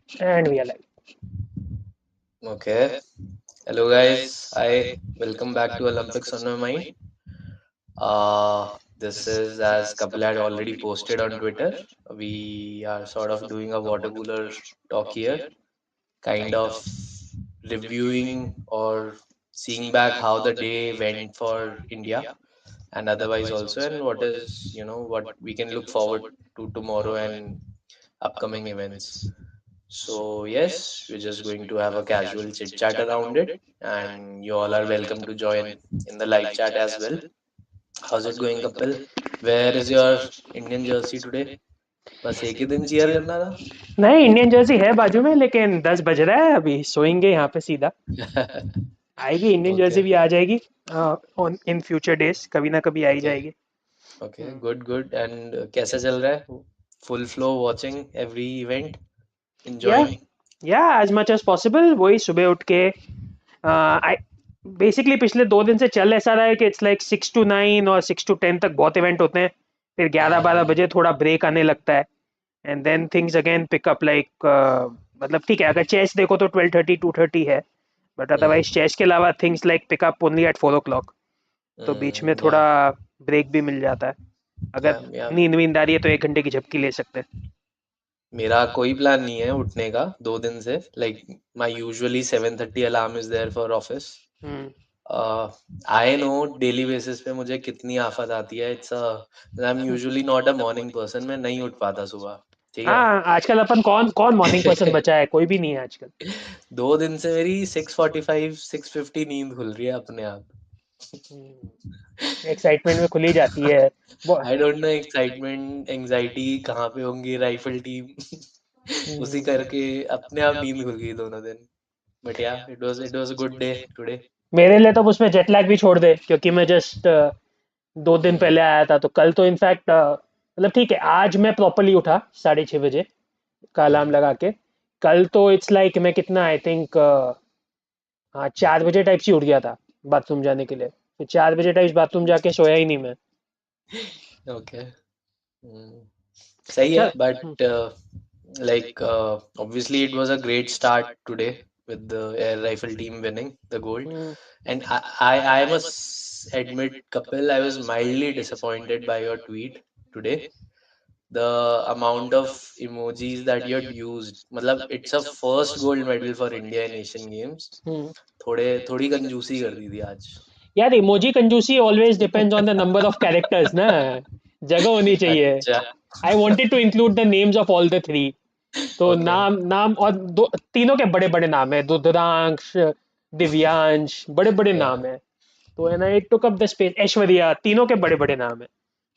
And we are live. Okay. Hello guys. Hi. Welcome back to Olympics on my mind. This is as Kapil had already posted on Twitter. We are sort of doing a water cooler talk here, kind of reviewing or seeing back how the day went for India and otherwise also, and what is what we can look forward to tomorrow and upcoming events. So, yes, we're just going to have a casual chit chat around it, and you all are welcome to join in the live chat as well. How's it going, Kapil? Where is your Indian jersey today? बस एक ही दिन cheer करना नहीं, Indian Jersey है बाजू में, लेकिन 10 बज रहा है, अभी सोएंगे यहाँ पे सीधा। था? आएगी इंडियन जर्सी Okay, भी आ जाएगी ऑन इन फ्यूचर डेज, कभी ना कभी आ ही okay, जाएगी। okay. Good, good. And कैसा चल रहा है? Full flow watching every event, या enjoying. या एज मच एज पॉसिबल, वही सुबह उठ के आई बेसिकली पिछले 2 दिन से चल ऐसा रहा है कि इट्स लाइक 6 to 9 और 6 to 10 तक बहुत इवेंट होते हैं, फिर 11-12 Hmm. बजे थोड़ा ब्रेक आने लगता है, and then things again pick up like मतलब ठीक है, अगर चेस देखो तो 12:30 2:30 है, बट Hmm. अदरवाइज चेस के अलावा things like pick up only at 4 o'clock। तो बीच में Hmm. थोड़ा Yeah. ब्रेक भी मिल जाता है, अगर Yeah. Yeah. नींद वींद आ रही है तो 1 घंटे की झपकी ले सकते हैं। मेरा कोई प्लान नहीं है उठने का 2 दिन से like my usually 7:30 alarm is there for office hmm. I know daily basis पे मुझे कितनी आफत आती है it's I am usually not a morning person मैं नहीं उठ पाता सुबह ठीक है हाँ, आजकल अपन कौन कौन मॉर्निंग पर्सन बचा है, कोई भी नहीं है आजकल। 2 दिन से मेरी 6:45 6:50 नींद खुल रही है अपने आप एक्साइटमेंट में खुली जाती है वो। आई डोंट नो एक्साइटमेंट एंजाइटी कहाँ पे होंगी राइफल टीम उसी हम्म। करके अपने आप नींद खुल गई दोनों दिन बट या it was a good day today मेरे लिए तो उसमें जेट लैग भी छोड़ दे, क्योंकि मैं जस्ट 2 दिन हम्म पहले आया था, तो कल तो इनफैक्ट मतलब ठीक है, आज मैं प्रॉपरली उठा 6:30 बजे का अलार्म हम्म लगा के। कल तो इट्स लाइक मैं कितना आई थिंक हाँ 4 बजे टाइप से उठ गया था बाथरूम जाने के लिए, फिर 4 बजे टाइप बाथरूम जाके सोया ही नहीं मैं। ओके सही है चल। But like obviously it was a great start today with the air rifle team winning the gold hmm. and I must admit Kapil I was mildly disappointed by your tweet today the amount of emojis that you had used मतलब it's a first gold medal for India in Asian Games हम्म। थोड़े थोड़ी कंजूसी कर दी थी आज यार emoji कंजूसी always depends on the number of characters ना, जगह होनी चाहिए। अच्छा I wanted to include the names of all the three, तो ओके नाम नाम और दो तीनों के बड़े बड़े नाम है, रुद्रांश, दिव्यांश, बड़े बड़े नाम है। तो है ना, it took up the space, Aishwarya, तीनों के बड़े बड़े नाम है,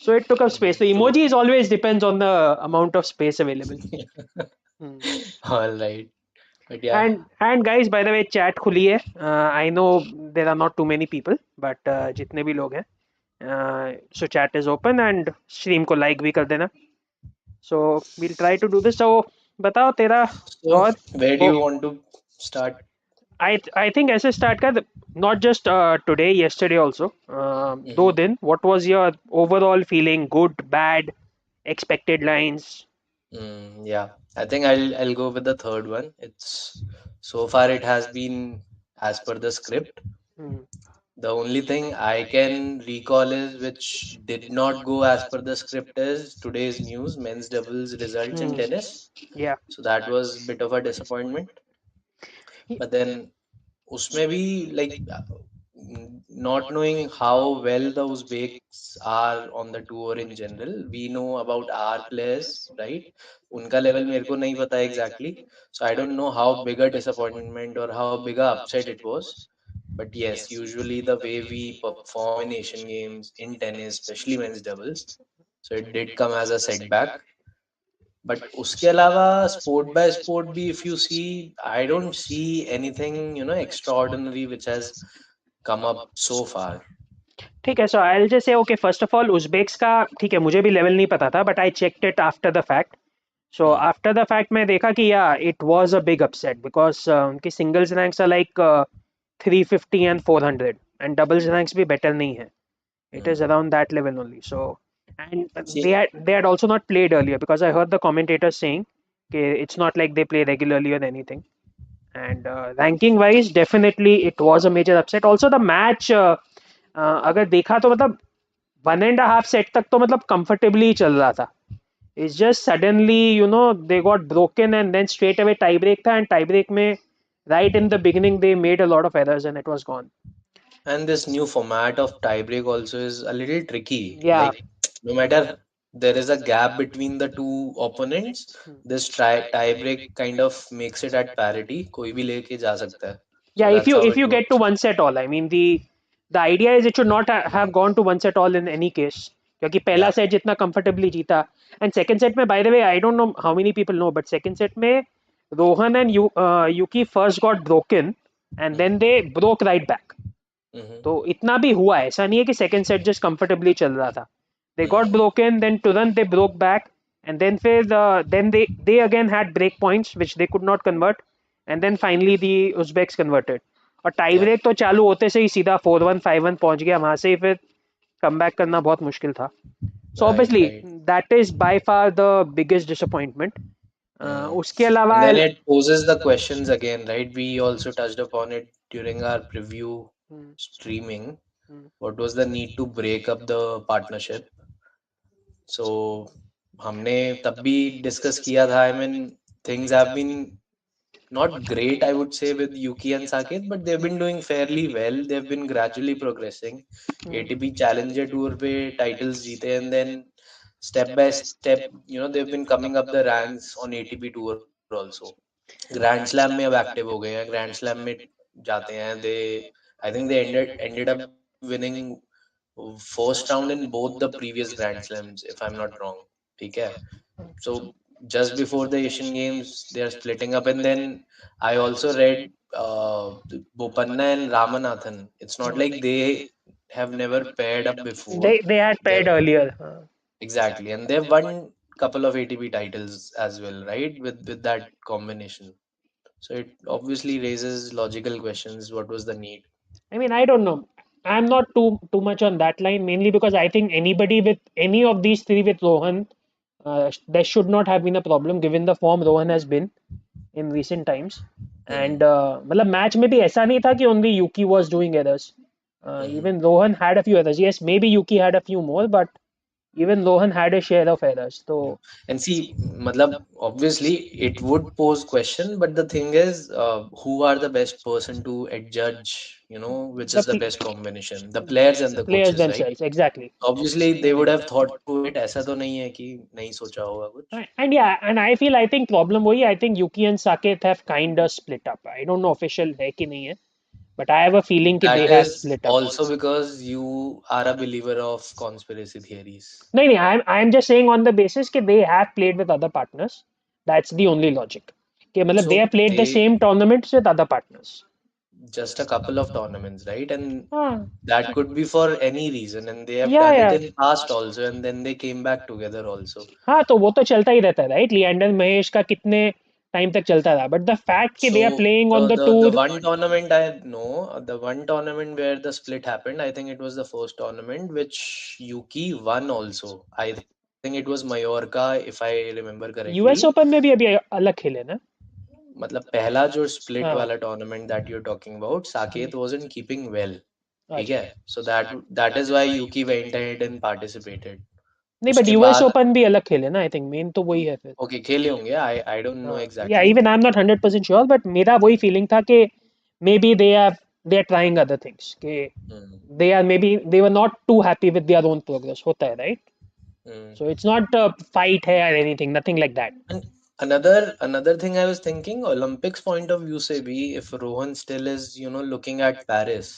so it took up space. So true emojis always depends on the amount of space available. Hmm. All right but या And guys, by the way, chat खुली है। I know there are not too many people, but जितने भी लोग हैं, so chat is open and stream को like भी कर देना। So we'll try to do this. So बताओ तेरा so और where do वो you want to start I think ऐसे start कर, not just today, yesterday also, 2 दिन, what was your overall feeling, good, bad, expected lines? Yeah, I think I'll go with the third one. It's so far it has been as per the script. Hmm. The only thing I can recall is which did not go as per the script is today's news, men's doubles results in Hmm. tennis. Yeah. So that was bit of a disappointment. But then उसमें भी like not knowing how well the Uzbeks are on the tour in general, we know about our players, right? उनका level मेरे को नहीं पता exactly, so I don't know how big a disappointment or how big a upset it was. But yes, usually the way we perform in Asian Games in tennis, especially men's doubles, so it did come as a setback. But उसके अलावा sport by sport भी if you see, I don't see anything extraordinary which has come up so far. ठीक है, so I just say okay, first of all Uzbeks का ठीक है, मुझे भी लेवल नहीं पता था, but I checked it after the fact. So Hmm. After the fact मैं देखा कि yeah it was a big upset, because उनकी singles ranks are like 350 and 400, and doubles ranks भी बेटर नहीं है, it is Hmm. around that level only. So and See, they had also not played earlier, because I heard the commentators saying Okay, it's not like they play regularly or anything. And ranking wise, definitely it was a major upset. Also, the match, अगर देखा तो मतलब 1.5 set तक तो मतलब comfortably चल रहा था. It's just suddenly, they got broken and then straight away tie break था, and tie break में right in the beginning they made a lot of errors and it was gone. And this new format of tiebreak also is a little tricky. Yeah. Like, no matter there is a gap between the two opponents, this tiebreak kind of makes it at parity. कोई भी लेके जा सकता है. Yeah, So if that's you how if it you get to works. one set all, I mean the idea is it should not have gone to one set all in any case. क्योंकि पहला Yeah. Set जितना comfortably जीता, and second set में, by the way, I don't know how many people know, but second set में Rohan and Yuki first got broken and then Mm-hmm. they broke right back. Mm-hmm. तो इतना भी हुआ, ऐसा नहीं है कि सेकंड सेट जस्ट कंफर्टेबली चल रहा था. They got Mm-hmm. Broken, then तुरंत they broke back, and then फिर then they again had break points which they could not convert, and then finally the Uzbeks converted. और tie Yep. Break तो चालू होते से ही सीधा 4-1 5-1 पहुंच गया, वहां से ही फिर कम बैक करना बहुत मुश्किल था. सो Right. Obviously Right. That is by far the biggest disappointment. Mm. उसके अलावा And then it poses the questions again, right? We also touched upon it during our preview streaming. What was the need to break up the partnership? So हमने तब भी discuss किया था. I mean, things have been not great, I would say, with Yuki and Saket, but they've been doing fairly well. They've been gradually progressing. ATP Challenger Tour पे titles जीते, and then step by step, they've been coming up the ranks on ATP Tour also. Grand slam में अब active हो गए हैं, grand slam में जाते हैं. They I think they ended up winning first round in both the previous grand slams, if I'm not wrong. ठीक है. So just before the Asian Games, they are splitting up, and then I also read Bopanna and Ramanathan. It's not like they have never paired up before. they had paired They've earlier. exactly, and they've won couple of ATP titles as well, right? With that combination. So it obviously raises logical questions. What was the need? I mean, I don't know. I'm not too much on that line, mainly because I think anybody with any of these three with Rohan, there should not have been a problem given the form Rohan has been in recent times. Hmm. And मतलब match में भी ऐसा नहीं था कि only Yuki was doing errors. Hmm. Even Rohan had a few errors. Yes, maybe Yuki had a few more, but even Rohan had a share of errors. Yeah. So And see, matlab, obviously it would pose question, but the thing is, who are the best person to adjudge, which the is the best combination? The players and the players coaches, right? themselves, exactly. Obviously they would have thought through it. ऐसा तो नहीं है कि नहीं सोचा होगा कुछ. And yeah, and I think problem वही, I think Yuki and Saket have kind of split up. I don't know official है कि नहीं है, but I have a feeling कि they That have is split up. also because you are a believer of conspiracy theories. नहीं, I'm just saying on the basis कि they have played with other partners. That's the only logic. कि मतलब they So have played the they same tournaments with other partners. just a couple of tournaments, right? And हाँ. that could be for any reason, and they have Yeah, done it yeah. in past also, and then they came back together also. हाँ, तो वो तो चलता ही रहता है, right? Leander Mahesh का कितने टाइम तक चलता रहा, बट द फैक्ट कि they are So playing on the the tour. one tournament I know, the one tournament where the split happened, I think it was the first tournament which Yuki won also. I think it was Mallorca, if I remember correctly. US open में भी अभी अलग खेले ना. मतलब पहला जो split हाँ. वाला tournament that you're talking about, Saket wasn't keeping well. ठीक अच्छा. है. So that is why Yuki went ahead and participated. नहीं, बट उसके यूएस बाद ओपन भी अलग खेले ना, आई थिंक मेन तो वही है फिर. ओके खेले होंगे. I don't know yeah exactly. Even I am not 100% sure, but मेरा वही फीलिंग था कि maybe they are trying other things, कि they are maybe they were not too happy with their own progress. होता है, right? So it's not fight है और anything, nothing like that. And another thing I was thinking, Olympics point of view से भी, if Rohan still is, looking at Paris,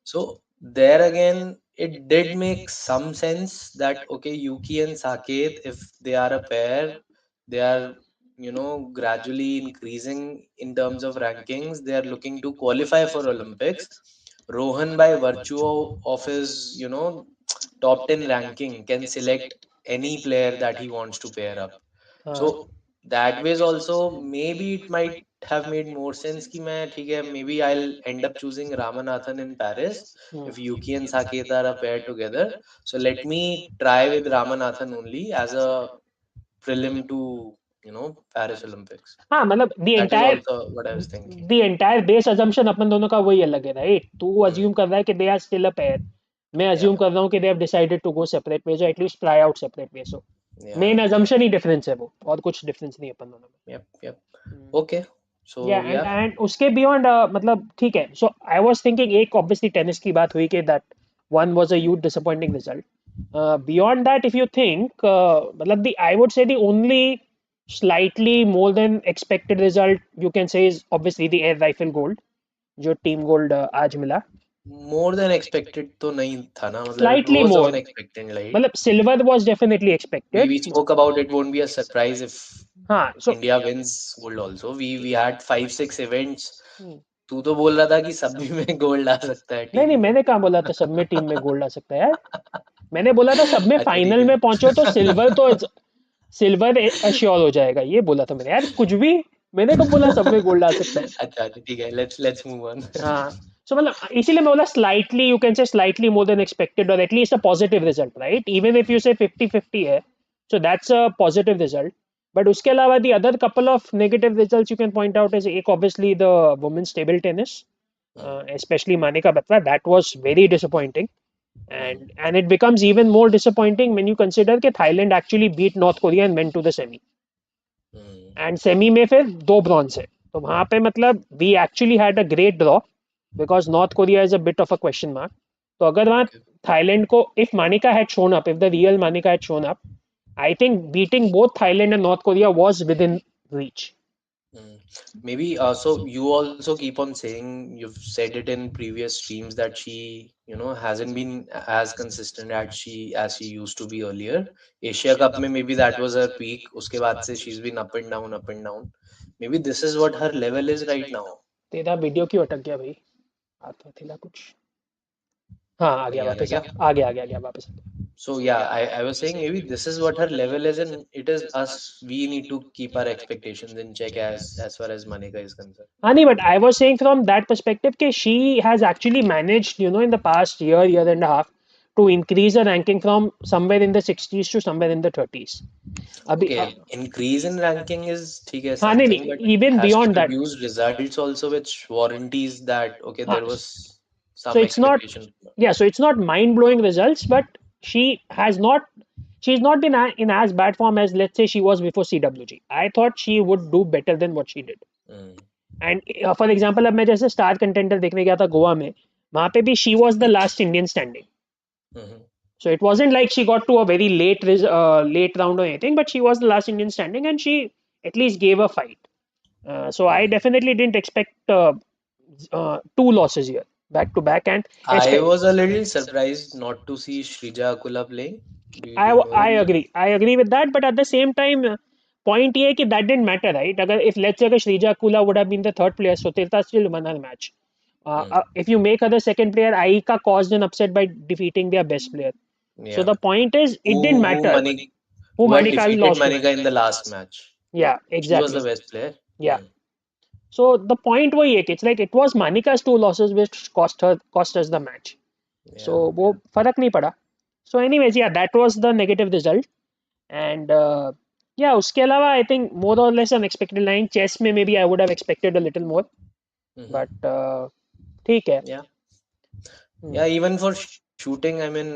so there again it did make some sense that okay, Yuki and Saket, if they are a pair, they are, gradually increasing in terms of rankings. They are looking to qualify for Olympics. Rohan, by virtue of his, top 10 ranking, can select any player that he wants to pair up. So that ways also maybe it might have made more sense कि मैं ठीक है, maybe I'll end up choosing Ramanathan in Paris if Yuki and Saket are a pair together. So let me try with Ramanathan only as a prelim to Paris Olympics. हाँ मतलब That is also what I was thinking. The entire base assumption अपन दोनों का वही अलग है, right? तू Hmm. Assume कर रहा है कि they are still a pair, मैं Yeah, अज्यूम कर रहा हूँ कि they have decided to go separate ways, at least try out separate ways. So yeah, man yeah. Assumption ही डिफरेंस है वो, और कुछ डिफरेंस नहीं है अपन दोनों Yep, yep. में। Okay. Yeah So and yeah. उसके बियॉन्ड मतलब ठीक है। सो आई वाज थिंकिंग, एक ऑब्वियसली टेनिस की बात हुई कि that one was a huge disappointing result. Beyond that if you think, मतलब the I would say the only slightly more than expected result you can say is obviously the air rifle gold, जो team gold आज मिला। More than expected तो नहीं था ना, मतलब it slightly was more, unexpected, right? मतलब silver was definitely We expected. spoke about it won't be a surprise if हाँ सो India wins gold also. We had 5 6 events. तू तो बोल रहा था कि सभी में गोल्ड आ सकता है नहीं टीम नहीं, में। मैंने कहाँ बोला था सब में टीम में गोल्ड आ सकता है यार। मैंने बोला था सब में अच्छा ठीक फाइनल है। में पहुंचो तो सिल्वर तो सिल्वर अश्योर हो जाएगा, ये बोला था मैंने यार, कुछ भी। मैंने कब बोला सब में गोल्ड आ सकता है? अच्छा अच्छा ठीक है, लेट्स मूव ऑन। हाँ। सो मतलब इसीलिए मैं बोला slightly, you can say slightly more than expected, और at least a positive result, right? Even if you say 50-50 है, so that's a positive result. But उसके अलावा the other couple of negative results you can point out is, एक obviously the women's table tennis, especially Manika Batra, that was very disappointing. And it becomes even more disappointing when you consider that Thailand actually beat North Korea and went to the semi. And semi में फिर दो bronze है, तो वहां पे मतलब we actually had a great draw because North Korea is a bit of a question mark. तो अगर वहां ओके। थाईलैंड को, if Manika had shown up, if the real Manika had shown up, I think beating both Thailand and North Korea was within reach. Mm. Maybe so you also keep on saying, you've said it in previous streams, that she, hasn't been as consistent as she used to be earlier. Asia Cup में maybe that was her peak. उसके बाद से she's been up and down, up and down. Maybe this is what her level is right now. तेरा video क्यों अटक गया भाई? आता थिला कुछ। हाँ आ गया नहीं आ रहा वापस, क्या? आ गया वापस आ गया। So yeah, I was saying maybe this is what her level is, and it is us. We need to keep our expectations in check as far as Manika is concerned. हाँ नहीं, but I was saying from that perspective कि she has actually managed in the past year and half to increase a ranking from somewhere in the 60s to somewhere in the 30s अभी Okay, increase in ranking is ठीक है हाँ नहीं something, नहीं, but even has to beyond that. produce results also which warranties that okay हाँ, there was so some it's not, expectation. yeah, so it's not mind blowing results, but she has not, she's not been in as bad form as let's say she was before CWG. I thought she would do better than what she did. Mm. And for example अब मैं जैसे star contender देखने गया था गोवा में, वहां पे भी she was the last Indian standing. Mhm. So it wasn't like she got to a very late round or anything, but she was the last Indian standing, and she at least gave a fight. So I Mm. definitely didn't expect two losses here back to back, and I was a little surprised not to see Shrija Akula playing. Do you know the I reason? agree, I agree with that, but at the same time, point ये है कि that didn't matter, right? अगर if let's say अगर Shrija Kula would have been the third player, so Tirtha still won her match. Mm. If you make her the second player, Aika caused an upset by defeating their best player. So Yeah. the point is, it didn't Who matter Manik who who had Manika defeated lost to. Manika in the last match? Yeah, She was exactly. the best player. Yeah. So the point वही है कि it's like it was Manika's two losses which cost us the match. So Yeah. वो फर्क नहीं पड़ा. So anyways, yeah, that was the negative result. And yeah, उसके अलावा I think more or less unexpected line. Chess में maybe I would have expected a little more, Mhm. but ठीक है. Yeah. Hmm. Yeah, even for shooting, I mean,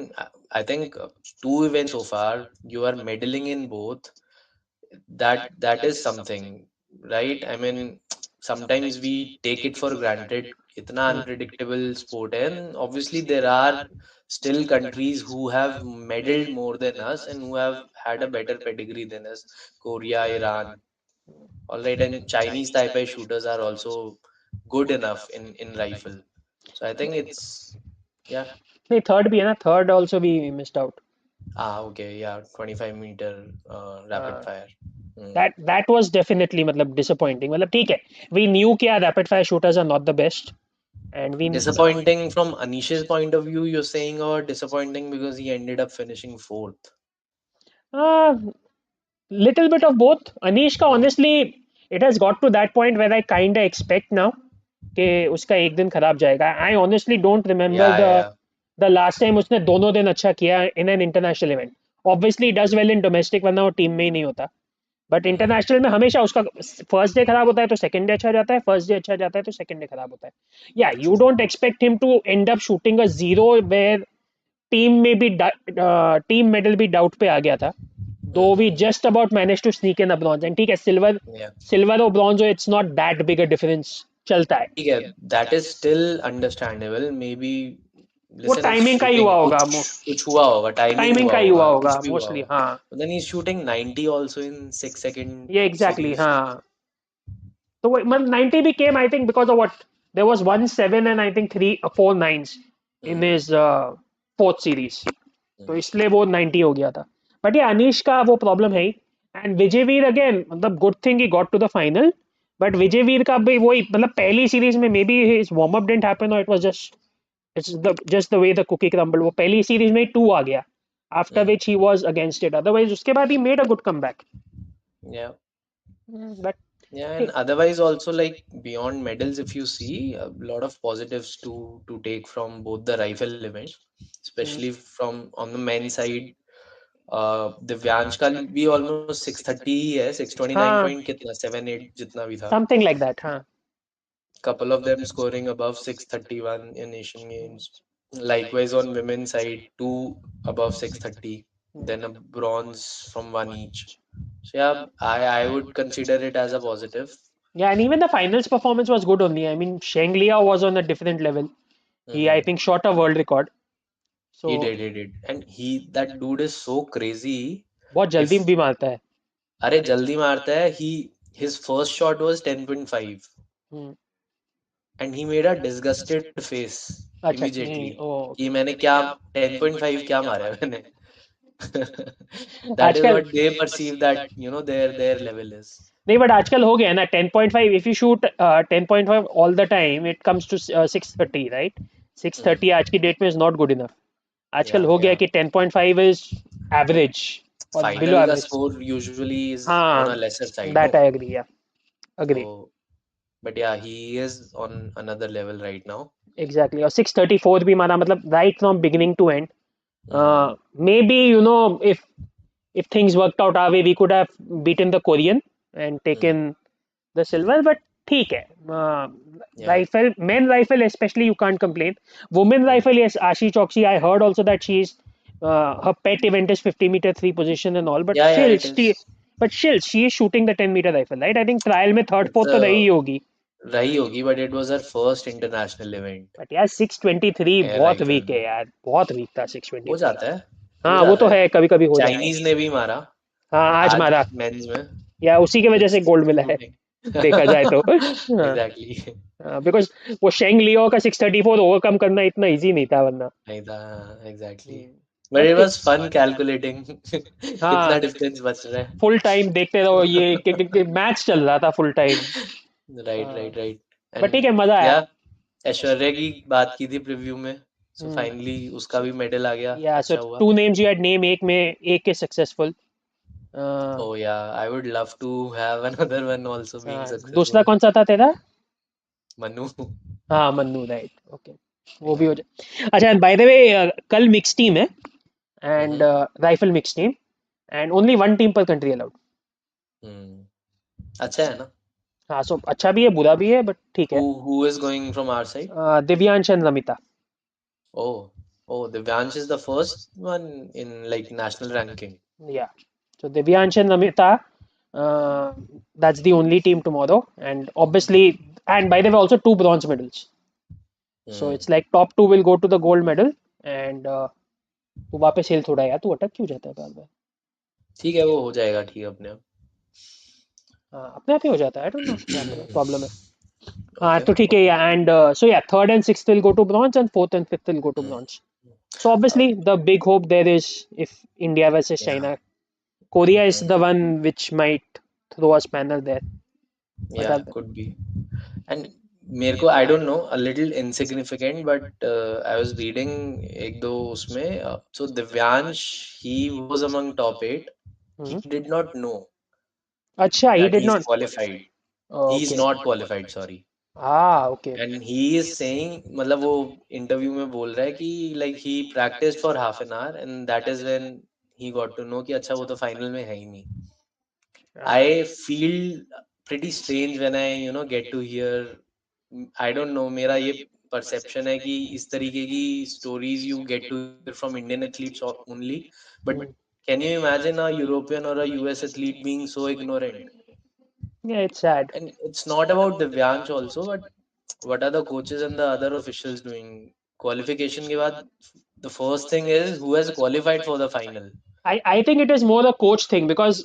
I think two events so far, you are medaling in both. That is something, right? I mean, sometimes we take it for granted. Itna unpredictable sport, and obviously there are still countries who have medaled more than us and who have had a better pedigree than us. Korea, Iran, all right, and Chinese Taipei shooters are also good enough in rifle. So I think it's yeah. नहीं, third भी है ना, third also we missed out. Okay, yeah, 25-meter rapid हाँ, fire. Hmm. that was definitely मतलब disappointing. मतलब ठीक है, we knew कि rapid fire shooters are not the best, and we Disappointing from Anish's point of view, you're saying, or disappointing because he ended up finishing fourth? uh, little bit of both. Anish का Hmm. honestly, it has got to that point where I kind of expect now कि उसका एक दिन खराब जाएगा. I honestly don't remember Yeah, yeah, the last time उसने दोनों दिन अच्छा किया in an international event. Obviously, he does well in domestic, वरना वो टीम में ही नहीं होता. बट इंटरनेशनल में हमेशा उसका फर्स्ट डे खराब होता है तो सेकंड डे अच्छा जाता है, फर्स्ट डे अच्छा जाता है तो सेकंड डे खराब होता है. या you True. Don't expect him to end up shooting a zero where team में भी टीम मेडल भी डाउट पे आ गया था. दो we Mm-hmm. Just about manage to sneak in a bronze and ठीक है सिल्वर, Yeah. सिल्वर और ब्रॉन्ज हो it's not that big a difference, चलता है. ठीक है, that is still understandable. Maybe वो listen, if टाइमिंग का ही shooting हुआ होगा, कुछ हुआ होगा, timing टाइमिंग हुआ का ही हुआ होगा, होगा कुछ भी हुआ मोस्टली. होगा. हाँ, But then he's shooting 90 also in 6 second ये एग्जैक्टली series. हाँ. तो वो 90 भी came I think because of what there was 1-7 and I think 3-4 9s in Mm, his fourth series. तो mm, इसलिए वो 90 हो गया था. बट ये अनीश का वो प्रॉब्लम है ही. एंड विजयवीर अगेन मतलब good thing he got to the final. But Vijayveer का भी वही मतलब पहली सीरीज में maybe his warm up didn't happen और it was just the way the cookie crumble. वो पहली सीरीज में ही 2 आ गया after mm. Which he was against it. Otherwise उसके बाद he made a good comeback. Yeah. But Yeah, and ठीक. otherwise also, like, beyond medals, if you see a lot of positives to take from both the rifle events, especially from on the men's side. Divyansh का भी almost 630 ही है, 629 हाँ, point कितना 78 जितना भी था. Something like that. हाँ. Couple of them scoring above 631 in Asian Games. Likewise on women's side, two above 630, then a bronze from one each. So yeah, I would consider it as a positive. Yeah, and even the finals performance was good only. I mean, Sheng Liao was on a different level. He, I Hmm. think, shot a world record. So, He did, and that dude is so crazy. बहुत जल्दी If भी मारता है. अरे जल्दी मारता है, his first shot was 10.5, hmm. and he made a disgusted face अच्छा immediately नहीं, ओ कि ओके. मैंने क्या 10.5 क्या मारा है मैंने. That is आजकल what they perceive that their level is. नहीं, बट आजकल हो गया ना 10.5. If you shoot 10.5 all the time it comes to 630 right. Hmm. 630 आज की डेट में इज नॉट गुड इनफ. आजकल Yeah, हो गया yeah. कि 10.5 इज एवरेज और बिलो Final का average. score usually is on हाँ, a lesser side, that no? I agree. Yeah agree. So, but yeah, he is on another level right now. एग्जैक्टली. और 634 भी मारा मतलब right from beginning to end. Hmm. Maybe you know if things worked out our way we could have beaten the Korean and Hmm. taken the silver. But ठीक है. Yeah. Rifle, men rifle especially you can't complain. Women Hmm. rifle, yes, Ashi Choksi, I heard also that she's her pet event is 50-meter 3 position and all. But Yeah, yeah, still, it is. she is shooting the 10-meter rifle, right? I think trial में third It's fourth तो रही ही होगी. रही होगी, but it was her first international event. But यार 623 air बहुत rifle week है में यार, बहुत वीक था हो 623. जाता है, हो हाँ वो जाता तो है. है, कभी कभी हो जाता चाइनीज है. ने भी मारा हाँ आज आज मारा. मेंस में. या उसी की वजह से It's गोल्ड मिला है shooting. देखा जाए तो. हाँ. Exactly. बिकॉज वो शेंग लियो का 634 ओवरकम करना इतना इजी नहीं था वरना. नहीं था. एग्जैक्टली. बट बट इट ठीक. Was fun calculating. कितना हाँ, डिफरेंस बच रहा फुल टाइम देखते रहो ये मैच चल रहा था फुल टाइम. है. Right, right, right. But and ठीक है, मजा आया. या ऐश्वर्या की बात की थी प्रीव्यू में, सो फाइनली उसका भी मेडल आ गया, या सो अच्छा हुआ. Two names you had name, एक में एक is successful. Oh yeah, I would love to have another one also being दूसरा successful. कौन सा था तेरा? Manu. हाँ मन्नू, राइट. ओके. वो भी Yeah. हो जाए. अच्छा, बाय द वे कल मिक्स टीम है and Mm-hmm. Rifle mix team and only one team पर कंट्री अलाउड. Hmm. अच्छा है ना? हाँ, सो अच्छा भी है बुरा भी है बट ठीक है. Who is going from our side? Divyansh and Ramita. Oh, oh, Divyansh is the first one in like national ranking. Yeah. So Divyansh and Namita, uh, that's the only team tomorrow. And obviously, and by the way, also 2 bronze medals. So Hmm. it's like top 2 will go to the gold medal. And तू वापस हिल थोड़ा यार, तू अटक क्यों जाता है बार बार. ठीक है, वो हो जाएगा ठीक अपने आप. हाँ, अपने आप ही हो जाता है. आई डोंट नो क्या प्रॉब्लम है. हाँ Okay. तो ठीक है. एंड सो या third and sixth will go to bronze and fourth and fifth will go to Hmm. Bronze. So obviously the big hope there is if India versus Yeah. China. Korea is Hmm. the one which might throw a spanner there. But Yeah, could be. And मेरे को I don't know, a little insignificant, but I was reading एक दो उसमें. So Divyansh, he was among top 8. He hmm. did not know Acha, he that did he is not. qualified. Oh, He is okay. not qualified, sorry. Okay. And he is saying, मतलब वो interview में बोल रहा है कि like he practiced for half an hour and that is when he got to know कि अच्छा वो तो फाइनल में है ही नहीं. I feel pretty strange when I get to hear. I don't know, मेरा ये perception है कि इस तरीके की stories you get to hear from Indian athletes only. But Hmm. can you imagine a European or a US athlete being so ignorant? Yeah, it's sad. And it's not about Divyansh also, but what are the coaches and the other officials doing? Qualification के बाद the first thing is who has qualified for the final. I think it is more a coach thing because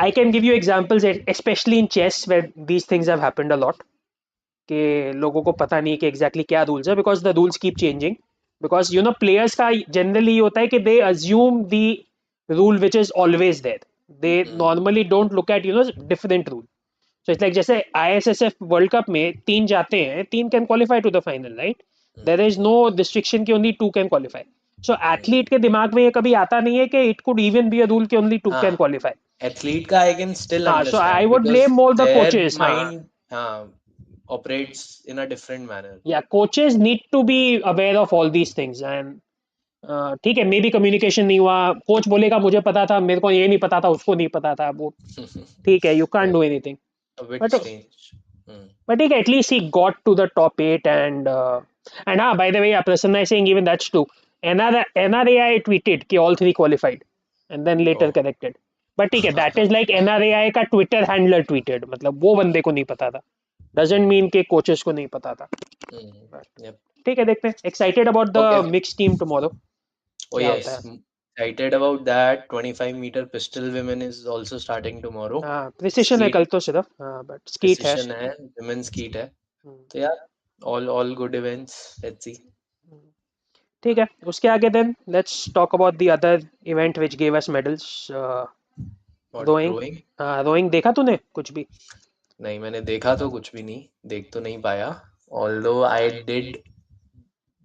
I can give you examples, especially in chess, where these things have happened a lot. कि लोगों को पता नहीं कि exactly क्या rules है because the rules keep changing because players का generally ये होता है कि they assume the rule which is always there they Hmm. Normally don't look at different rule so it's like जैसे ISSF वर्ल्ड कप में 3 जाते हैं 3 can qualify to the final right there is no restriction की only 2 can qualify so Hmm. Athlete के दिमाग में ये कभी आता नहीं है कि it could even be a rule कि ओनली 2 कैन हाँ, क्वालिफाई athlete का I can still हाँ सो आई understand would because blame more the their coaches हाँ mind operates in a different manner. yeah coaches need to be aware of all these things and ठीक है may be communication नहीं हुआ coach बोलेगा मुझे पता था मेरे को ये नहीं पता था उसको नहीं पता था वो ठीक है you can Yeah, do anything a bit but strange. Hmm. ठीक है at least he got to the top 8 and हाँ by the way Prasanna is saying even that's true NRAI tweeted कि all three qualified and then later Oh. corrected but ठीक है that is like NRAI का Twitter handler tweeted मतलब वो बंदे को नहीं पता था doesn't Hmm. mean कि कोचेस को नहीं पता था Hmm. But Yep. ठीक है देखते हैं excited about the Okay. Mix team tomorrow Oh क्या होता है yes. Excited about that. 25-meter pistol women is also starting tomorrow. हाँ प्रिसिशन है Skeet कल तो सिर्फ हाँ बट स्कीट है precision है, women's skeet है. हम्म, तो यार, all good events. Let's see. ठीक है उसके आगे then let's talk about the other event which gave us medals What rowing rowing? हाँ रोइंग देखा तूने कुछ भी नहीं, मैंने देखा तो कुछ भी नहीं, देख तो नहीं पाया. Although I did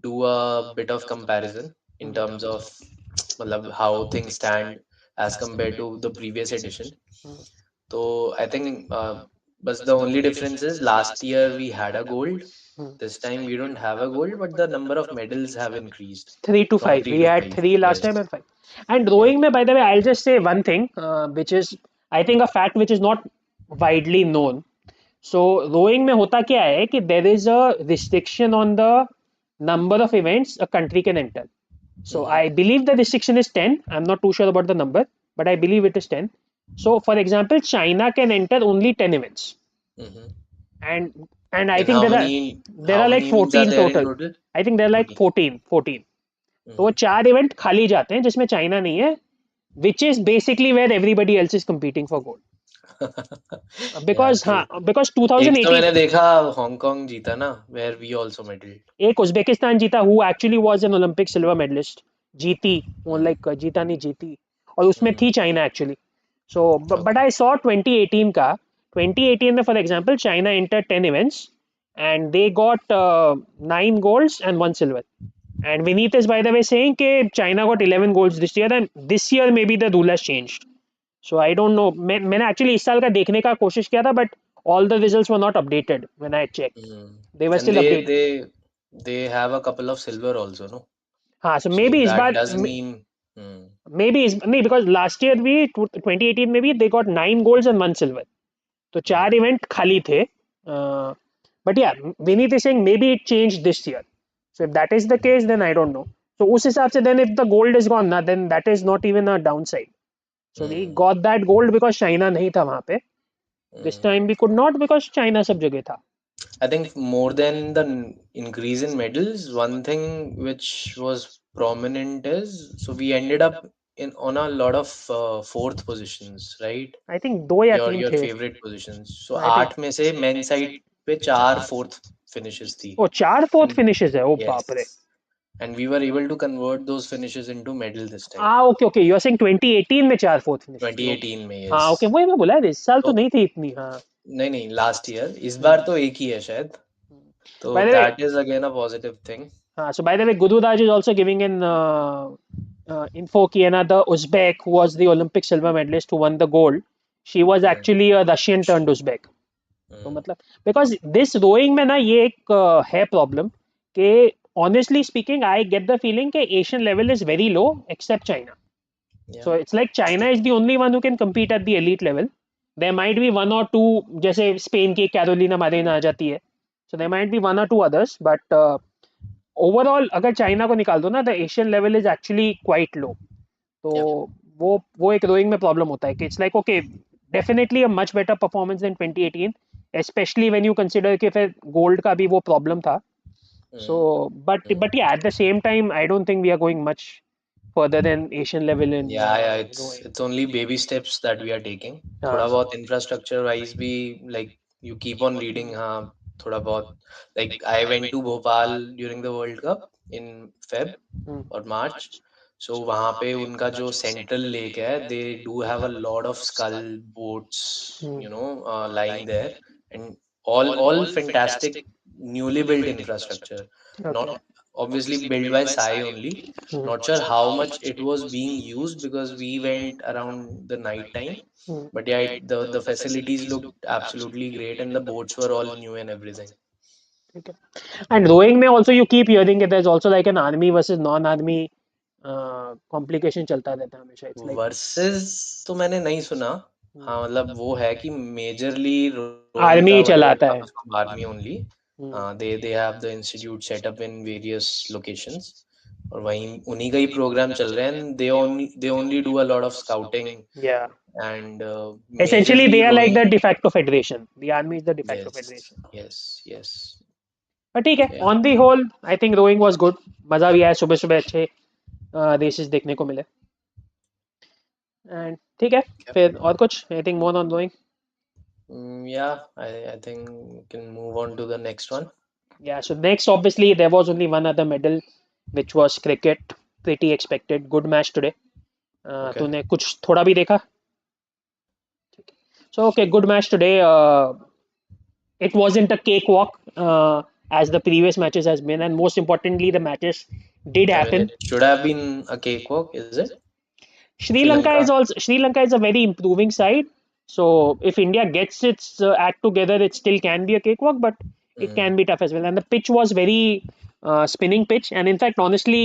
do a bit of comparison in terms of मतलब how things stand as compared to the previous edition. So I think but the only difference is last year we had a gold. This time we don't have a gold, but the number of medals have increased 3 to 5 from three we to had five. 3 last Yes. time and 5 and Yeah. rowing में by the way I'll just say one thing which is I think a fact which is not widely known so rowing में होता क्या है कि there is a restriction on the number of events a country can enter. So Mm-hmm. I believe the restriction is 10. I'm not too sure about the number, but I believe it is 10. So for example, China can enter only 10 events. Mm-hmm. And I And think how there many how are like many events are 14 there in total. total? I think there are like 14. 14. तो वो Mm-hmm. 4 event खाली जाते हैं जिसमें China नहीं है which is basically where everybody else is competing for gold. Yeah, Because true. हाँ because एक तो 2018 मैंने देखा हांगकांग जीता ना, where we also medaled. एक उज्बेकिस्तान जीता who actually was an Olympic silver medallist जीती वो Mm. लाइक जीता नहीं जीती और उसमें Mm. थी China actually so but Okay. I saw 2018 का 2018 में for example China enter 10 events and they got 9 golds and 1 silver and Vineet is by the way saying कि China got 11 golds this year and this year maybe the rule has changed so I don't know मैंने actually इस साल का देखने का कोशिश किया था but all the results were not updated when I checked Mm. they were And still they updated they they have a couple of silver also, no? हाँ so So maybe इस that bar does mean. Hmm. maybe is नहीं because last year भी 2018 में भी they got 9 golds and 1 silver तो 4 Hmm. Event खाली थे but yeah Vineet is saying maybe it changed this year so if that is the case then I don't know so उस हिसाब से then if the gold is gone ना then that is not even a downside so we Hmm. got that gold because China नहीं था वहाँ पे this Hmm. time we could not because China सब जगह था I think more than the increase in medals, one thing which was prominent is so we ended up in on a lot of fourth positions, right? I think दो या Your तीन your थे favorite positions. So I think आठ में से men's side पे चार fourth finishes थी. ओ 4 फोर्थ And finishes है ओ बाप रे yes, and we were able to convert those finishes into medal this time. हाँ okay okay you are saying 2018 में 4 फोर्थ फिनिश थी ओके 2018 में, हाँ yes. ओके वही मैं बोला इस साल तो तो नहीं थी इतनी हाँ नहीं नहीं, लास्ट ईयर, इस बार तो एक ही है शायद. तो by the way that is again a positive thing. हाँ so by the way Gururaj is also giving in info कि the Uzbek who was the Olympic silver medalist who won the gold she was Hmm. actually a Russian turned Uzbek तो Hmm. मतलब because this rowing में ना ये एक है problem कि honestly speaking I get the feeling कि Asian level is very low except China Yeah. So it's like China is the only one who can compete at the elite level. There might be one or two, जैसे Spain की Carolina Marin आ जाती है. So there might be one or two others, but overall अगर China को निकाल दो ना, the Asian level is actually quite low. तो Yeah. वो एक रोइंग में प्रॉब्लम होता है कि it's like okay, definitely a much better performance than 2018, specially when you consider कि फिर गोल्ड का भी वो प्रॉब्लम था. So Mm. But yeah at the same time I don't think we are going much further than Asian level in Yeah, rowing. it's only baby steps that we are taking. हाँ. थोड़ा बहुत infrastructure wise भी, like, you keep on reading, हाँ, थोड़ा बहुत, like, I went to Bhopal during the World Cup in Feb Hmm. or March. So वहाँ पे उनका जो central lake है, they do have a lot of scull boats, Hmm. lying there, and all fantastic newly built infrastructure. Not Okay. obviously built by Sai only. Hmm. Not sure how much it was being used because we went around the night time. Hmm. But yeah, the facilities looked absolutely great, and the boats were all new and everything. Okay. And rowing में also you keep hearing that there's also like an army versus non-army complication चलता रहता है हमेशा. It's like versus तो मैंने नहीं सुना. हाँ, मतलब वो है कि मेजरली रोइंग आर्मी का ही whatever चलाता है. comes from army only. They have the institute set up in various locations, और वहीं उन्हीं का ही प्रोग्राम चल रहे हैं, and they only do a lot of scouting Yeah. and Essentially, majorly they are like rowing. the de facto federation. The army is the de facto Yes, federation. yes, yes. पर ठीक है, So yeah, on the whole I think rowing was good. मजा भी आया, सुबह सुबह अच्छे races देखने को मिले. एंड ठीक है, okay. फिर और कुछ anything more on rowing? Yeah, I think we can move on to the next one. Yeah, so next obviously there was only one other medal, which was cricket. Pretty expected, good match today. Okay. तूने कुछ थोड़ा भी देखा? So okay, good match today. It wasn't a cakewalk as the previous matches has been, and most importantly, the matches did I mean, happen. it should have been a cakewalk, is it? Sri Sri Lanka is Lanka. also Sri Lanka is a very improving side. So if India gets its act together, it still can be a cakewalk, but it Mm, can be tough as well. And the pitch was very spinning pitch, and in fact, honestly,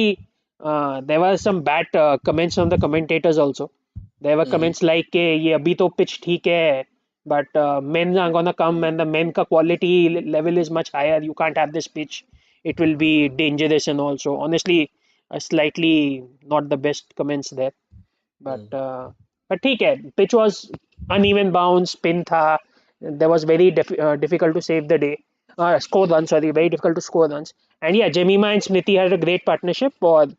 there were some bad comments from the commentators also. There were mm, comments like कि ये अभी तो pitch ठीक है, but men are gonna come and the men का quality level is much higher. You can't have this pitch. It will be dangerous and also honestly, slightly not the best comments there. But mm, ठीक है, pitch was uneven bounce, spin था. There was very difficult to save the day, score runs, sorry, very difficult to score runs. And yeah, Jemima and Smriti had a great partnership. और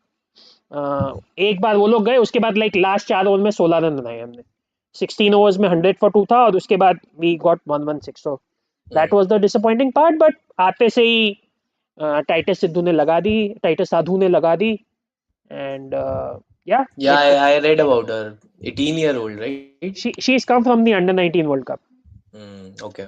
एक बार वो लोग गए, उसके बाद लाइक लास्ट 4 ओवर में 16 run बनाए हमने. 16 overs में 100 for 2 था, और उसके बाद we got 116. So that mm. Was the disappointing part. But आते से ही टाइटस सिद्धू ने लगा दी, टाइटस साधु ने लगा दी. And yeah, Yeah, it I read about her. 18-year-old, right? she's come from the under 19 World Cup. Okay.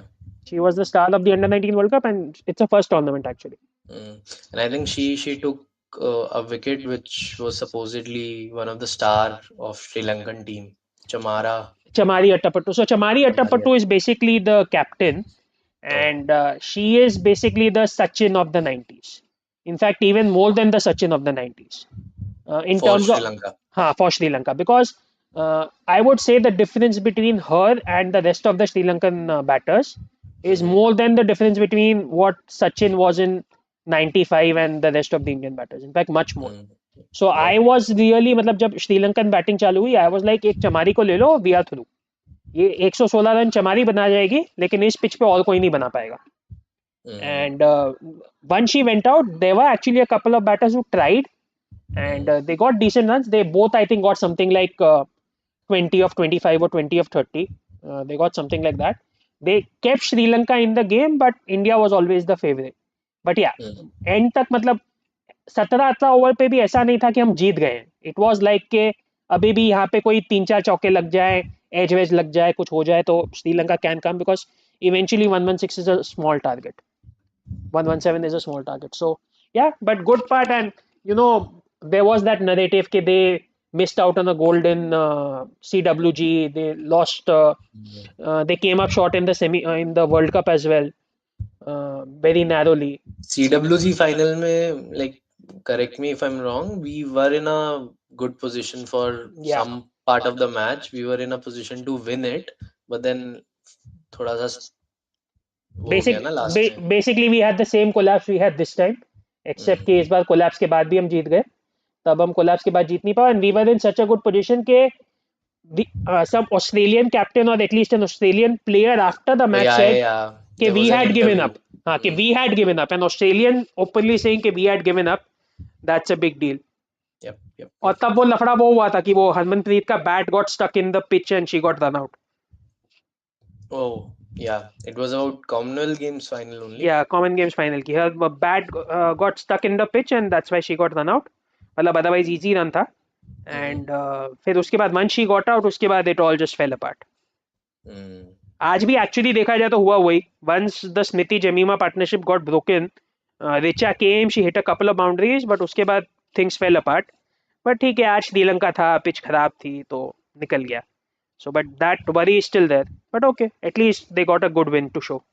She was the star of the under 19 World Cup, and it's a first tournament actually. And I think she took a wicket which was supposedly one of the star of Sri Lankan team, Chamara. Chamari Attappattu. So Chamari Chamari. Attappattu is basically the captain, Oh, and she is basically the Sachin of the 90s. In fact, even more than the Sachin of the 90s. In for terms of Sri Lanka. for Sri Lanka, because I would say the difference between her and the rest of the Sri Lankan batters is Mm-hmm. more than the difference between what Sachin was in 95 and the rest of the Indian batters. In fact, much more. Mm. So I Oh. was really, मतलब जब Sri Lankan batting चालू हुई, I was like एक चमारी को ले लो, we are through. ये 116 run चमारी बना जाएगी, लेकिन इस पिच पे और कोई नहीं बना पाएगा. Mm-hmm. And once she went out, there were actually a couple of batters who tried, and Mm-hmm. they got decent runs. They both, I think, got something like 20 of 25 or 20 of 30. They got something like that. They kept Sri Lanka in the game, but India was always the favorite. But yeah, end तक मतलब 17-18 over पे भी ऐसा नहीं था कि हम जीत गए हैं. इट वॉज लाइक के अभी भी यहाँ पे कोई 3-4 चौके लग जाए, एज वेज लग जाए, कुछ हो जाए, तो Sri Lanka can come, because eventually 116 is a small target. 117 is a small target. So yeah, but good part. And there was that narrative that they missed out on a golden CWG. They lost. They came up short in the in the World Cup as well, very narrowly. CWG final में, like, correct me if I'm wrong, we were in a good position for Yeah. some part of the match. We were in a position to win it, but then थोड़ा सा वो हो गया basic ना last में. Basically we had the same collapse we had this time, except hmm. कि इस बार collapse के बाद भी हम जीत गए. तब हम कोलैप्स के बाद जीत नहीं पाए, and we were in such a good position के some Australian captain or at least an Australian player after the match Yeah, said yeah. कि There we was an had given interview. up. हाँ कि Hmm. we had given up. An Australian openly saying कि we had given up. That's a big deal. Yep, yep, और yep. तब वो लफड़ा वो हुआ था कि वो हरमनप्रीत का bat got stuck in the pitch and she got run out. Oh, yeah. It was about Commonwealth Games final only. Yeah, Common Games final की her bat got stuck in the pitch and that's why she got run out. मतलब otherwise easy run था. Mm-hmm. And फिर उसके बाद once she got out उसके बाद it all just fell apart. Mm. आज भी एक्चुअली देखा जाए तो हुआ वही. Once the Smriti Jemimah partnership got broken, Richa came, she hit a couple of boundaries, but उसके बाद थिंग्स फेल अपार्ट. बट ठीक है, आज श्रीलंका था, पिच खराब थी तो निकल गया. So but that worry is still there. But okay, at least they got a good win to show.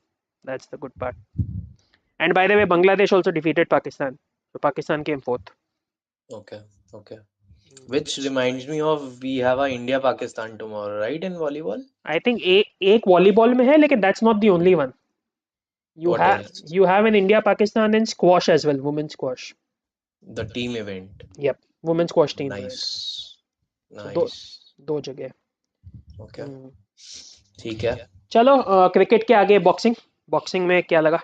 That's the good part. And by the way, Bangladesh also defeated Pakistan. So Pakistan came fourth. Okay, okay. Which reminds me of we have a India Pakistan tomorrow, right? In volleyball. I think एक volleyball में है, लेकिन that's not the only one. You What have else? you have an India Pakistan in squash as well, women's squash. The team event. Yep, women's squash team event. Nice, So दो nice. दो जगह. Okay. हम्म. ठीक है. चलो cricket के आगे boxing. Boxing में क्या लगा?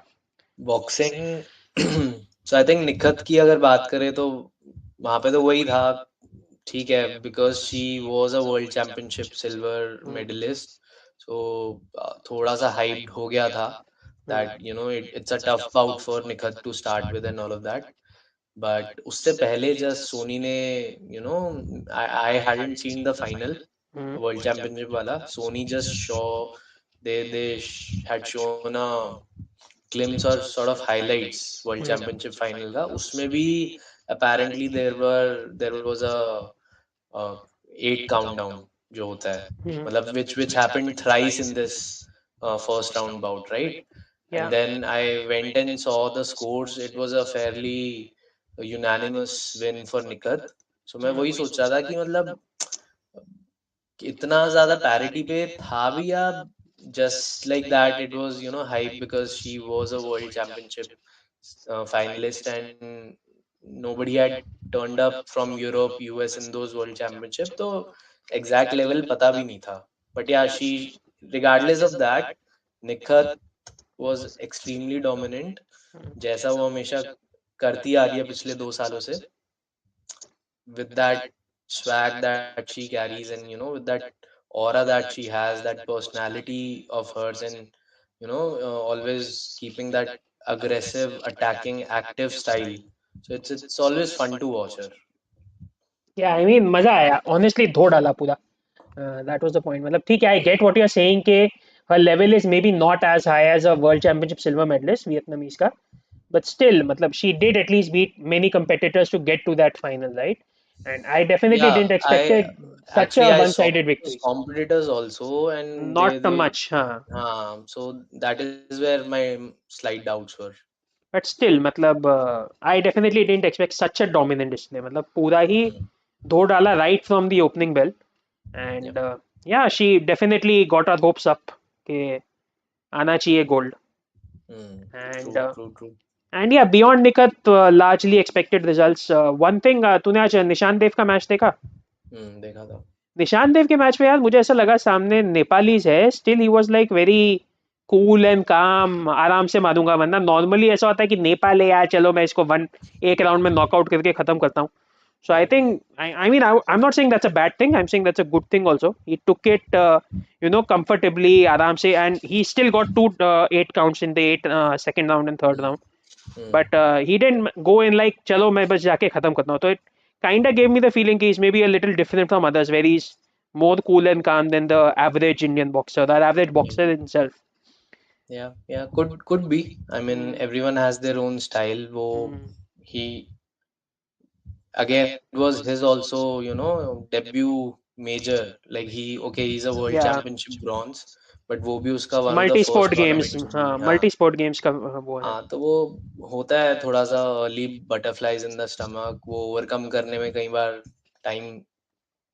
Boxing. So I think Nikhat की अगर बात करें तो वहां पे तो वही था. ठीक है, because she was a world championship silver medallist. So थोड़ा सा हाइप्ड हो गया था that it's a tough bout for Nikhat to start with and all of that. But उससे पहले जस्ट सोनी ने you know I hadn't seen the final world championship वाला. Sony just show they had shown a glimpse or sort of highlights world championship final का. उसमें भी apparently there was a eight countdown जो होता है, मतलब which happened thrice in this first round bout, right? And then I went and saw the scores. It was a fairly unanimous win for Nikat. So मैं वही सोच रहा था कि मतलब इतना ज्यादा पैरिटी पे था भी, या just like that it was hype because she was a world championship finalist and nobody had turned up from Europe, US in those world championship, तो exact level पता भी नहीं था. But yeah, she, regardless of that, Nikhat was extremely dominant, जैसा वो हमेशा करती आ रही है पिछले 2 सालों से, with that swag that she carries, and with that aura that she has, that personality of hers, and always keeping that aggressive, attacking, active style. So it's always fun to watch her. या I mean मजा आया honestly, धो डाला पूरा. That was the point. मतलब ठीक है, I get what you are saying के her level is maybe not as high as a world championship silver medalist Vietnamese का, but still मतलब she did at least beat many competitors to get to that final, right? And I definitely Yeah, didn't I expected such a actually I saw one-sided victory. those competitors also, and Not much, huh? so that is where my slight doubts were. But still मतलब I definitely didn't expect such a dominant display. मतलब पूरा ही Hmm. धो डाला right from the opening bell. Yep. And yeah, she definitely got our hopes up कि आना चाहिए gold. Hmm. And True, true, true. and yeah, beyond Nikat, largely expected results. One thing, तूने आज निशान देव का मैच देखा? देखा था. निशान देव के मैच में यार मुझे ऐसा लगा सामने नेपालीज है, still he was like very cool and काम, आराम से मारूंगा. वरना नॉर्मली ऐसा होता है कि नेपाल है यार, चलो मैं इसको एक राउंड में नॉकआउट करके खत्म करता हूँ. So I think I mean I'm not saying that's a bad thing. I'm saying that's a good thing also. He took it comfortably, आराम से, and he still got two eight counts in the second round and third Hmm. round. Hmm. But he didn't go in like चलो मैं बस जाके खत्म करता हूँ. तो it kind of gave me the feeling he's maybe a little different from others, where he's more cool and calm than the average Indian boxer, the average Yeah. boxer himself. Yeah, yeah, could be. I mean, Mm, everyone has their own style. Wo mm. he again, it was his also, debut major. Like, okay, he's a world Yeah. championship bronze, but वो भी उसका one of the multi sport first games, tournaments में। हाँ हाँ। Multi sport games का वो है। हाँ, तो वो होता है थोड़ा सा early butterflies in the stomach, वो ओवरकम करने में कई बार टाइम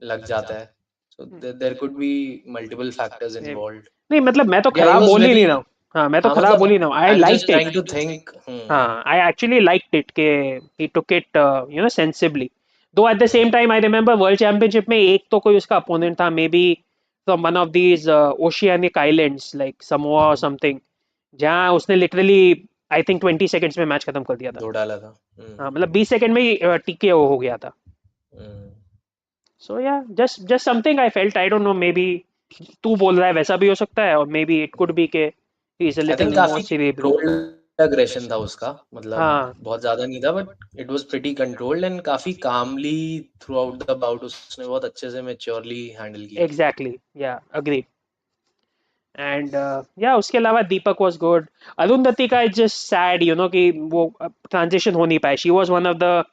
लग जाता है। So there could be multiple factors involved. नहीं मतलब मैं तो या ही खराब वाज बोल ही वेरी, नहीं रहा हूँ। हाँ मैं तो हाँ खराब बोल मतलब ही नहीं रहा हूँ, I I am just liked trying it. To think. हाँ आई एक्चुअली लाइक्ड इट के he took it sensibly. Though at the same time I remember world championship में एक तो कोई उसका अपोनेंट था, maybe from one of these oceanic islands like Samoa और something, जहाँ उसने लिटरली आई थिंक 20 सेकंड्स में मैच खत्म कर दिया था। दो डाला था। हाँ मतलब 20 सेकंड में ही टीके हो गया था। हम्म। सो या just something I felt, I don't no, may be तू बोल रहा है वैसा भी हो सकता है, और maybe it could be के he is a I think little more काफी cerebral। कंट्रोल्ड अग्रेशन था उसका, मतलब हाँ बहुत ज्यादा नहीं था, but it was pretty controlled and काफी कामली थ्रू आउट द बाउट उसने बहुत अच्छे से मैच्योरली हैंडल किया। एग्जैक्टली या अग्री। एंड या उसके अलावा दीपक वाज गुड। अरुंधति का इज जस्ट सैड कि वो ट्रांजिशन हो नहीं पाए। She was one of the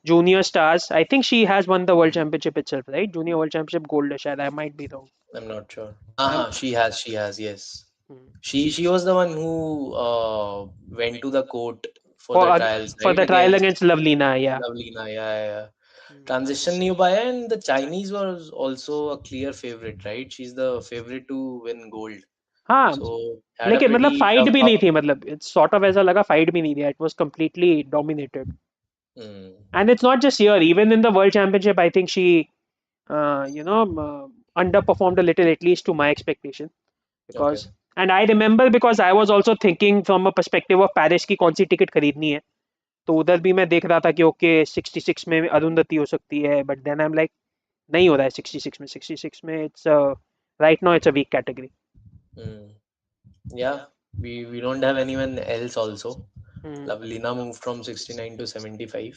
junior stars, I think she has one the world championship itself, right? Junior world championship gold है शायद, I might be wrong. I am not sure. हाँ हाँ, she has, yes. She was the one who went to the court for the trials, for right? The trial Against against Lovlina या। Lavlina. Yeah, yeah, yeah. Transition नहीं हो पाया, and the Chinese was also a clear favorite, right? She's the favorite to win gold. हाँ So had a लेकिन मतलब pretty fight tough भी नहीं up. थी, मतलब इट्स सॉर्ट ऑफ ऐसा लगा फाइट भी नहीं थी, it was completely dominated. Hmm. And it's not just here, even in the world championship I think she you know uh, underperformed a little, at least to my expectation, Okay. because and I remember because I was also thinking from a perspective of Paris की कौन सी ticket खरीदनी है। तो उधर भी मैं देख रहा था कि ओके 66 में अरुंधति हो सकती है, but then I am like नहीं हो रहा है 66 में, 66 में it's right now it's a weak category. Hmm. Yeah, we don't have anyone else also. Lavlina moved from 69 to 75.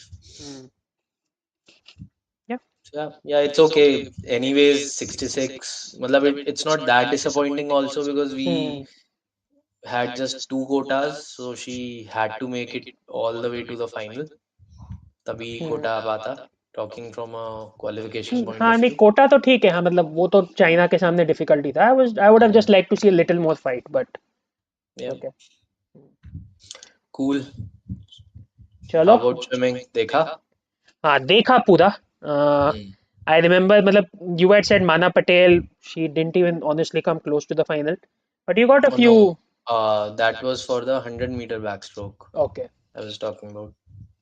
या So yeah, it's okay. Anyways, 66. मतलब it's not that disappointing also because we had just two quotas, so she had to make it all the way to the final. तभी कोटा आ पाता, talking from a qualification point हाँ of नहीं view. Kota तो ठीक है, हाँ मतलब वो तो चाइना के सामने डिफिकल्टी था। I would have just Hmm. Like to see a little more fight, but Yeah, okay. cool. चलो How about swimming? देखा? हाँ देखा पूरा। Hmm. आई रिमेम्बर मतलब you had said Maana Patel, she didn't even honestly come close to the final, but you got a Oh few. no, that was for the 100-meter backstroke okay I was talking about.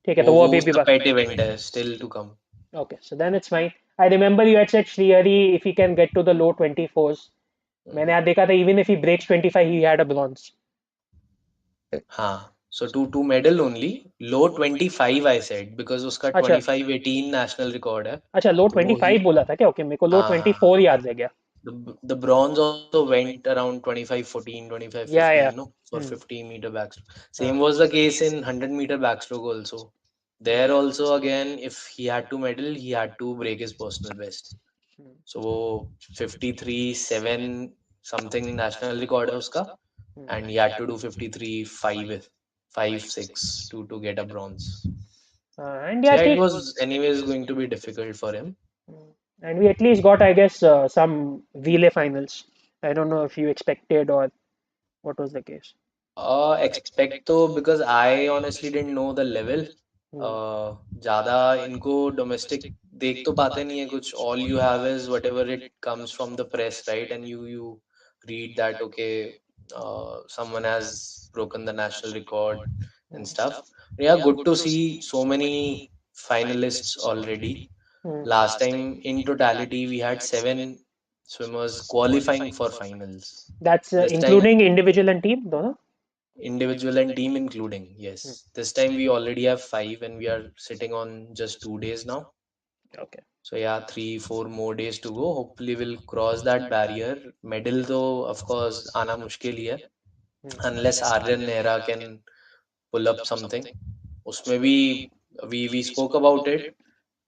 ठीक है, तो वो वो अभी भी उसका pet event है, still to come. Okay so then it's fine. I remember you had said Srihari if he can get to the low 24s, मैंने Hmm. आज देखा था even if he breaks 25 he had a bronze. हाँ, so to medal only, low 25 I said because उसका अच्छा 25-18 national record है, अच्छा लो तो वो ही। 25 बोला था क्या? ओके मेरे को लो हाँ हाँ हाँ। 24 याद रह गया। The bronze also went around 25-14, twenty-five या fifteen, no, for 50-meter backstroke. Same was the case in 100-meter backstroke also. There also again, if he had to medal, he had to break his personal best. So वो 53-7 something national record है उसका, and he had to do 53-5-6 to get a bronze. And So या yeah, it ठीक। was anyways going to be difficult for him. And we at least got, I guess, some relay finals. I don't know if you expected or what was the case. Expect तो because I honestly didn't know the level. ज़्यादा इनको domestic देख तो पाते नहीं है कुछ. All you have is whatever it comes from the press, right? And you read that okay, someone has broken the national record and stuff. Yeah, good to see so many finalists already. Last time in totality we had 7 swimmers qualifying for finals. That's This time including individual and team, though. individual and team including, yes. This time we already have 5 and we are sitting on just 2 days now. Okay. So yeah, 3-4 more days to go. Hopefully we'll cross that barrier. Medal though, of course, आना मुश्किल ही है. Unless Aryan Nehra can pull up something. उसमें भी we spoke about it.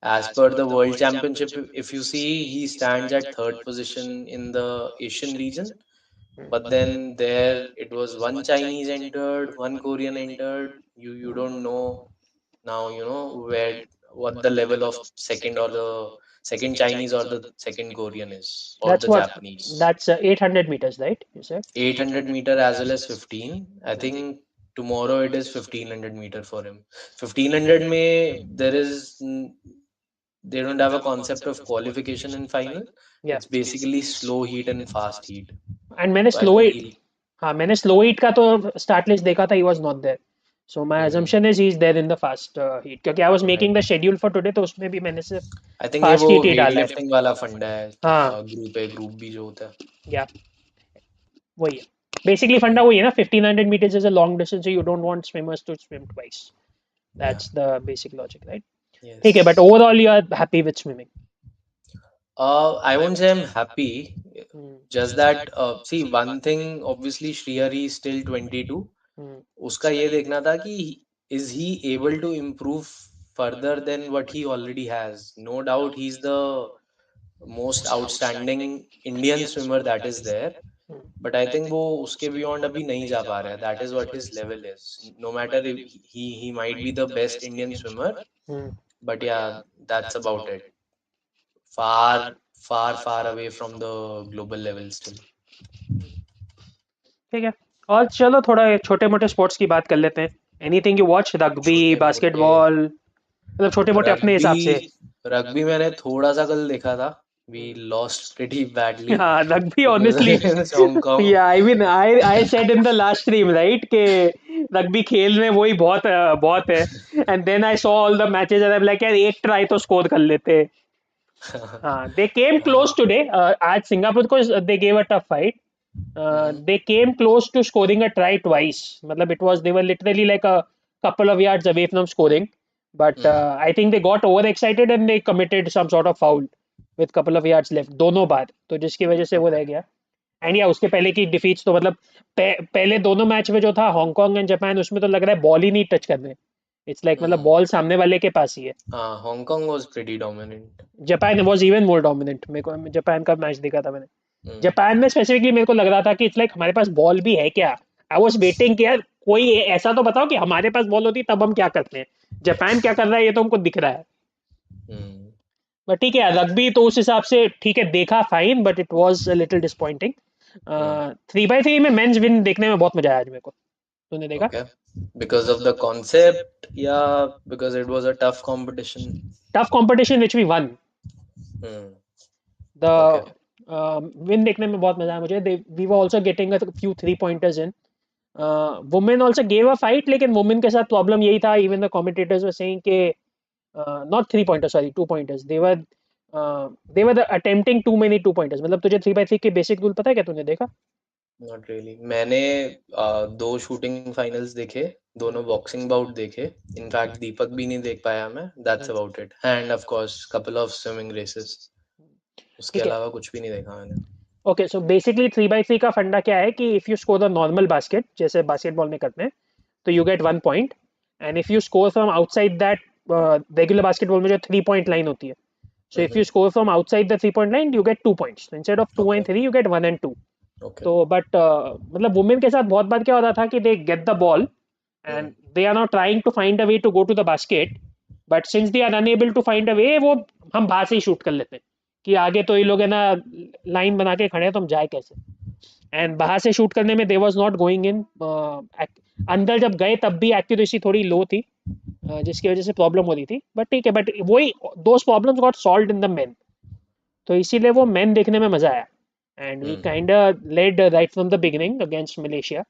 As per the World Championship, if you see, he stands at third position in the Asian region. But then there it was one Chinese entered, one Korean entered. You don't know now, where what the level of second or the second Chinese or the second Korean is, or That's the what. Japanese. That's 800 meters, right? You said. 800-meter as well as 15. I think tomorrow it is 1500-meter for him. 1500 may there is they don't have a concept of qualification in final. Yeah. It's basically slow heat and fast heat. And मैंने So I slow think it he'll. हाँ मैंने slow heat का तो start list देखा था, he was not there, so my Hmm. Assumption is he is there in the fast heat, क्योंकि I was Right. Making the schedule for today, तो उसमें भी मैंने सिर्फ आई थिंक ये वो फास्ट हीट ही वेट डाला है। लिफ्टिंग वाला फंडा है, हाँ ग्रुप ए ग्रुप बी जो होता है. या वही है बेसिकली, फंडा वही है ना, 1500 meters is a long distance, so you don't want swimmers to swim twice. Yeah. That's the basic logic, right? ठीक है, but Yes. overall you are happy with swimming. I won't say I'm happy. Hmm. Just that, see, one thing, obviously, Shrihari is still 22. Hmm. उसका ये देखना था कि is he able to improve further than what he already has. No doubt, he's the most outstanding Indian swimmer that is there. Hmm. But I think वो उसके beyond अभी नहीं जा पा रहा है. That is what his level is. No matter if he might be the best Indian swimmer, Hmm. but yeah, that's about it. Far, far, far away from the global level still. ठीक है, और चलो थोड़ा छोटे मोटे sports की बात कर लेते हैं। एनीथिंग यू वॉच, रग्बी, छोटे मोटे बास्केटबॉल, मतलब छोटे मोटे अपने रग्बी हिसाब से। रग्बी मैंने थोड़ा सा कल देखा था. वी लॉस्ट प्रीटी बैडली हाँ rugby because honestly, against Hong Kong. Yeah I mean I said in the last stream right के रग्बी खेल में वही बहुत बहुत है, and then I saw all the matches and I am like यार एक ट्राई तो स्कोर कर लेते। हाँ दे केम क्लोज टुडे, आज सिंगापुर को they gave a tough fight, they came close to scoring a try twice. Matlab it was, they were literally like a couple of yards away from scoring, but I think they got overexcited and they committed some sort of foul with couple of yards left दोनों बार, तो जिसकी वजह से वो okay. रह गया। And या उसके पहले की डिफीट्स तो मतलब पहले दोनों मैच में जो था हांगकांग एंड जापान, उसमें तो लग रहा है बॉल ही नहीं टच कर रहे। इट्स लाइक मतलब बॉल सामने वाले के पास ही है। हाँ, Hong Kong was pretty dominant. Japan was even more dominant, मेरे को जापान का मैच देखा था मैंने, जापान में स्पेसिफिकली मेरे को लग रहा था कि इट्स लाइक हमारे पास बॉल भी है क्या। आई वाज वेटिंग कि यार कोई ऐसा तो बताओ कि हमारे पास बॉल होती तब हम क्या करते हैं, जापान क्या कर रहा है ये तो हमको दिख रहा है। बट ठीक है, रग्बी तो उस हिसाब से ठीक है देखा fine, but it was a little disappointing. 3x3 में मेंस विन देखने में बहुत मजा आया आज मेरे को, तूने देखा? Okay. Because of the concept या because it was a tough competition? Tough competition which we won, okay. The win देखने में बहुत मजा आया मुझे। We were also getting a few 3 pointers in, women also gave a fight, लेकिन women के साथ प्रॉब्लम यही था, even the commentators were saying के not 3 pointer, sorry 2 pointers, they were attempting too many 2 pointers. मतलब तुझे 3x3 के basic rule पता है क्या, तूने देखा? Not really. मैंने दो शूटिंग फाइनल्स देखे, दोनों बॉक्सिंग बाउट देखे. इनफैक्ट दीपक भी नहीं देख पाया मैं. That's about it. And of course couple of swimming races. उसके ठीक है, अलावा कुछ भी नहीं देखा मैंने. ओके सो बेसिकली 3x3 का फंडा क्या है कि if you score the normal basket जैसे बास्केटबॉल में करते हैं, तो you get 1 point, and if you score from outside that, regular basketball में जो 3 पॉइंट लाइन होती है, so if you score from outside the 3 point line you get 2 points, so instead of 2 okay. and 3 you get 1 and 2. Okay. तो but मतलब women के साथ बहुत बार क्या होता था कि they get the ball and they are not trying to find a way to go to the basket, but since they are unable to find a way, वो हम बाहर से ही शूट कर लेते हैं कि आगे तो ये लोग है ना लाइन बना के खड़े हैं तो हम जाए कैसे, एंड बाहर से शूट करने में they was not going in. अंदर जब गए तब भी एक्यूरेसी थोड़ी लो थी, जिसकी वजह से प्रॉब्लम हो रही थी, बट ठीक है, बट वही those problems got solved in the men, तो इसीलिए वो मेन देखने में मजा आया। And we kind led right from the beginning against Malaysia,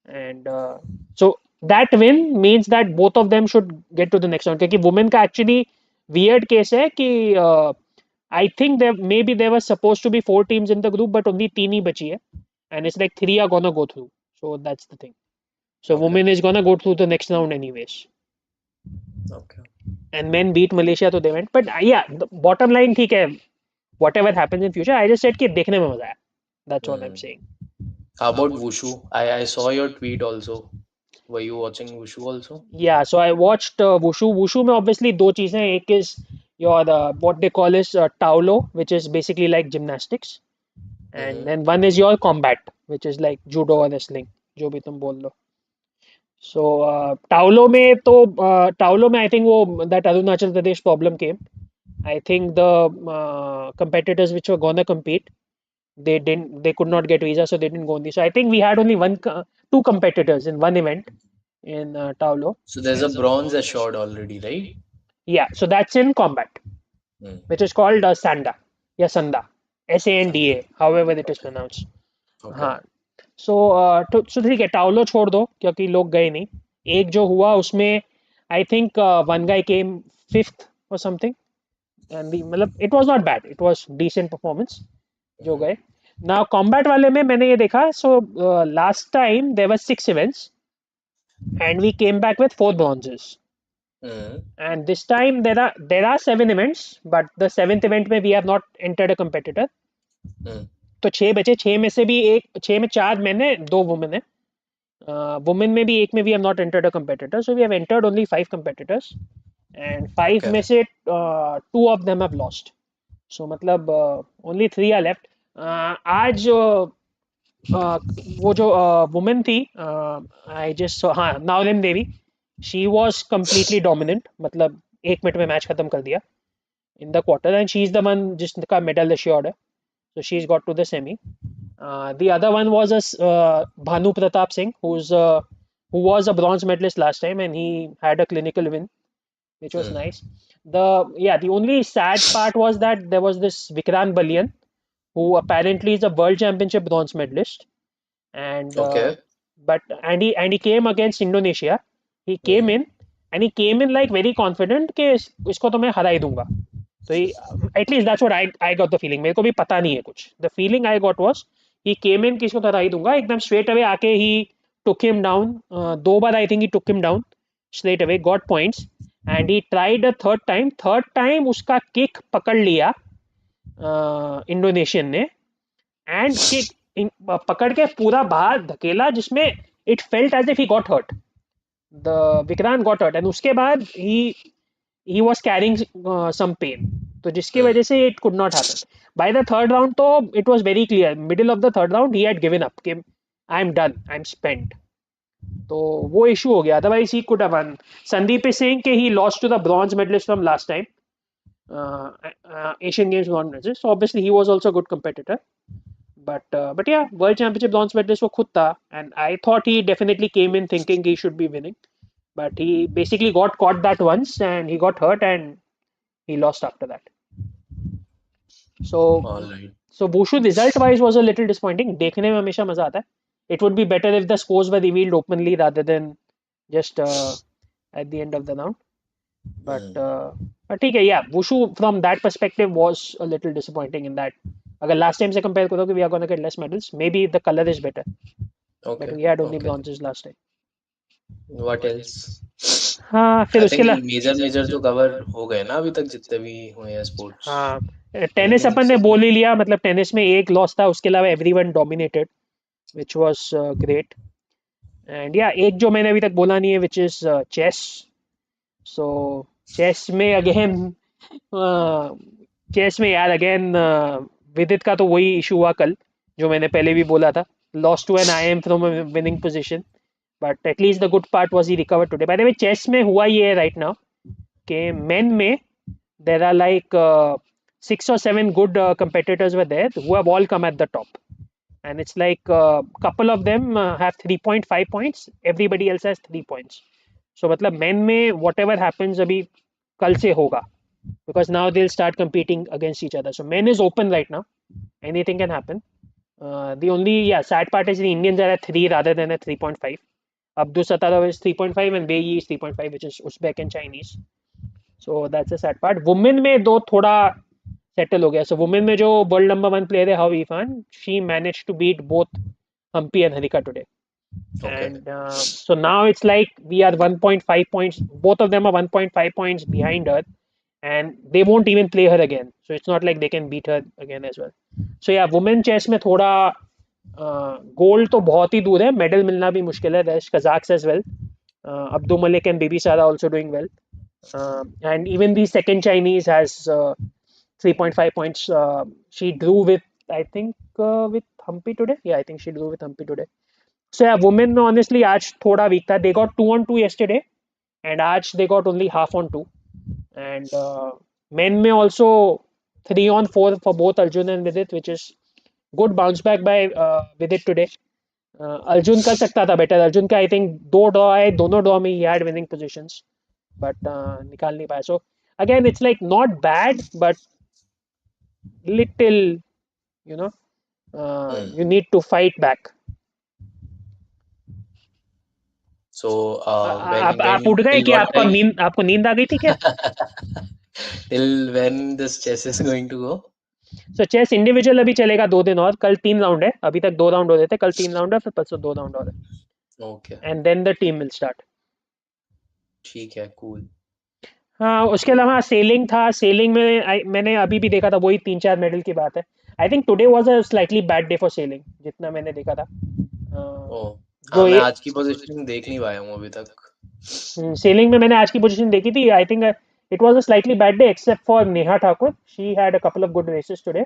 and so that win means that both of them should get to the next round, क्योंकि women का actually weird case है कि I think maybe there was suppose to be 4 teams in the group, but only 3 ही बची है, and it's like 3 are gonna go through, so that's the thing, so okay. women is gonna go through the next round anyways, okay. and men beat Malaysia so they went, but yeah the bottom line ठीक है, whatever happens in future, I just said कि देखने में मजा आया, that's all I'm saying. How about wushu? I saw your tweet also. Were you watching wushu also? Yeah, so I watched wushu में obviously दो चीजें, एक is your what they call is taolo, which is basically like gymnastics, and then one is your combat, which is like judo or wrestling, जो भी तुम बोल लो। So टाउलो में तो टाउलो में आई थिंक वो that Arunachal Pradesh problem came, I think the competitors which were gonna compete, they could not get visa, so they didn't go on this. So I think we had only two competitors in one event in Taulo. So there's a bronze assured already, right? Yeah, so that's in combat, Hmm. which is called Sanda, yeah, Sanda, Sanda. Sanda, however it is Okay. pronounced. Okay. हाँ, तो ठीक है, टाउलो छोड़ दो क्योंकि लोग गए नहीं. एक जो हुआ उसमें I think one guy came fifth और समथिंग, एंड मतलब it was not bad, it was decent performance जो Hmm. गए. ना कॉम्बैट वाले में मैंने ये देखा, so last time there were 6 events and we came back with 4 bronzes. Hmm. And this time there are 7 events, but the seventh event में we have not entered a competitor. Hmm. तो 6 बचे, 6 में से भी एक, 6 में 4 men है, 2 women है. वुमेन में भी एक में we have not entered a competitor, so we have entered only 5 competitors, and 5 Okay. में से 2 of them have lost. So मतलब ओनली 3 आर लेफ्ट. आज वो जो वुमेन थी, आई जस्ट, हाँ, नावलेम देवी, शी वाज कंप्लीटली डोमिनेंट, मतलब 1 मिनट में मैच खत्म कर दिया in the quarter, and she is the one जिसका मेडल एश्योर्ड है. So she's got to the semi. The other one was Bhanu Pratap Singh, who was a bronze medalist last time, and he had a clinical win, which was Hmm. nice. The only sad part was that there was this Vikrant Balian, who apparently is a world championship bronze medalist, and Okay. he came against Indonesia. He came Hmm. in, and he came in like very confident कि इसको तो मैं हरा ही दूंगा. तो at least that's what I got the feeling. मेरे को भी पता नहीं है कुछ, the feeling I got was he came in, किसको तो हरा ही दूंगा एकदम स्ट्रेट अवे आके. ही टुक हिम डाउन 2 बार, I think he took him down straight away, got points, and he tried a third time उसका किक पकड़ लिया इंडोनेशियन ने, एंड किक पकड़ के पूरा बाहर धकेला, जिसमें it felt as if he got hurt, the Vikrant got hurt, and उसके बाद he was carrying some pain, तो जिसकी Hmm. वजह से it could not happen. By the third round तो it was very clear, middle of the third round he had given up कि I am done, I am spent. तो वो issue हो गया, otherwise he could have won. Sandeep is saying कि he lost to the bronze medallist from last time, Asian Games bronze medallist, so obviously he was also a good competitor. But yeah, world championship bronze medalist वो खुद था, and I thought he definitely came in thinking he should be winning, but he basically got caught that once and he got hurt and he lost after that. So All right. so Wushu result wise was a little disappointing. देखने में हमेशा मजा आता है. It would be better if the scores were revealed openly rather than just at the end of the round. But Hmm. ठीक है, yeah, Wushu from that perspective was a little disappointing in that. अगर last time से compare करो कि we are gonna get less medals, maybe the color is better, but Okay. we had only Okay. bronzes last time. What else? हाँ, फिर आई उसके think अलावा major major तो cover हो गए ना अभी तक जितने भी हुए हैं स्पोर्ट्स. हाँ, टेनिस एनीथिंग अपन ने सिटी. बोल ही लिया, मतलब टेनिस में एक लॉस था, उसके अलावा everyone dominated, which was great. And yeah एक जो मैंने अभी तक बोला नहीं है, which is chess. So chess में अगेन, चेस में यार अगेन विदित का तो वही इशू हुआ कल, जो मैंने पहले भी बोला था, lost to an I M from winning position, but at least the good part was he recover today. By the way, chess में हुआ ये है राइट नाउ कि मेन में there are like 6 or 7 good competitors were there who have all come at the top, and it's like a couple of them have 3.5 points, everybody else has 3 points. So मतलब men में whatever happens अभी कल से होगा, because now they'll start competing against each other. So men is open right now, anything can happen. The only, yeah, sad part is the Indians are at 3 rather than at 3.5. Abdul Sattarov is 3.5 and Wei is 3.5, which is Uzbek and Chinese. So that's a sad part. Women में दो थोड़ा settle हो गया. So women में जो world number 1 player है Hou Yifan, she managed to beat both Humpy and Harika today. Okay. And so now it's like we are 1.5 points, both of them are 1.5 points behind her, and they won't even play her again, so it's not like they can beat her again as well. So yeah, women chess में थोड़ा gold तो बहुत ही दूर है, medal मिलना भी मुश्किल है. There's Kazakhs as well, Abdul Malik and Bibi Sara also doing well, and even the second Chinese has 3.5 points. She drew with, I think, with Humpy today. Yeah, I think she drew with Humpy today. So yeah, women में honestly आज थोड़ा weak था. They got 2 on 2 yesterday, and आज they got only half on 2. And Men में also 3-on-4 for both Arjun and Vidit, which is good bounce back by Vidit today. Arjun कर सकता था better. Arjun का आई थिंक 2 ड्रॉ आए, दोनों draw में he had winning positions, but निकाल नहीं पाया. So again it's like not bad but little, you know, you need to fight back. So आप उठ गए till कि what time? आपको नींद आ गई थी क्या? Till when this chess is going to go? So chess individual अभी चलेगा 2 दिन और. कल 3 राउंड है, अभी तक 2 राउंड हो रहे थे, कल 3 राउंड है, फिर परसों 2 राउंड और है. Okay, and then the team will start. ठीक है, cool. हाँ, उसके अलावा सेलिंग था. सेलिंग में मैंने अभी भी देखा था, वही 3-4 मेडल की बात है. I think today was a slightly bad day for selling, जितना मैंने देखा था. Oh, हाँ, जो मैं ये आज की पोजीशन देख नहीं पाया हूँ अभी तक. सेलिंग में मैंने आज की पोजीशन देखी थी. I think it was a slightly bad day except for Neha Thakur. She had a couple of good races today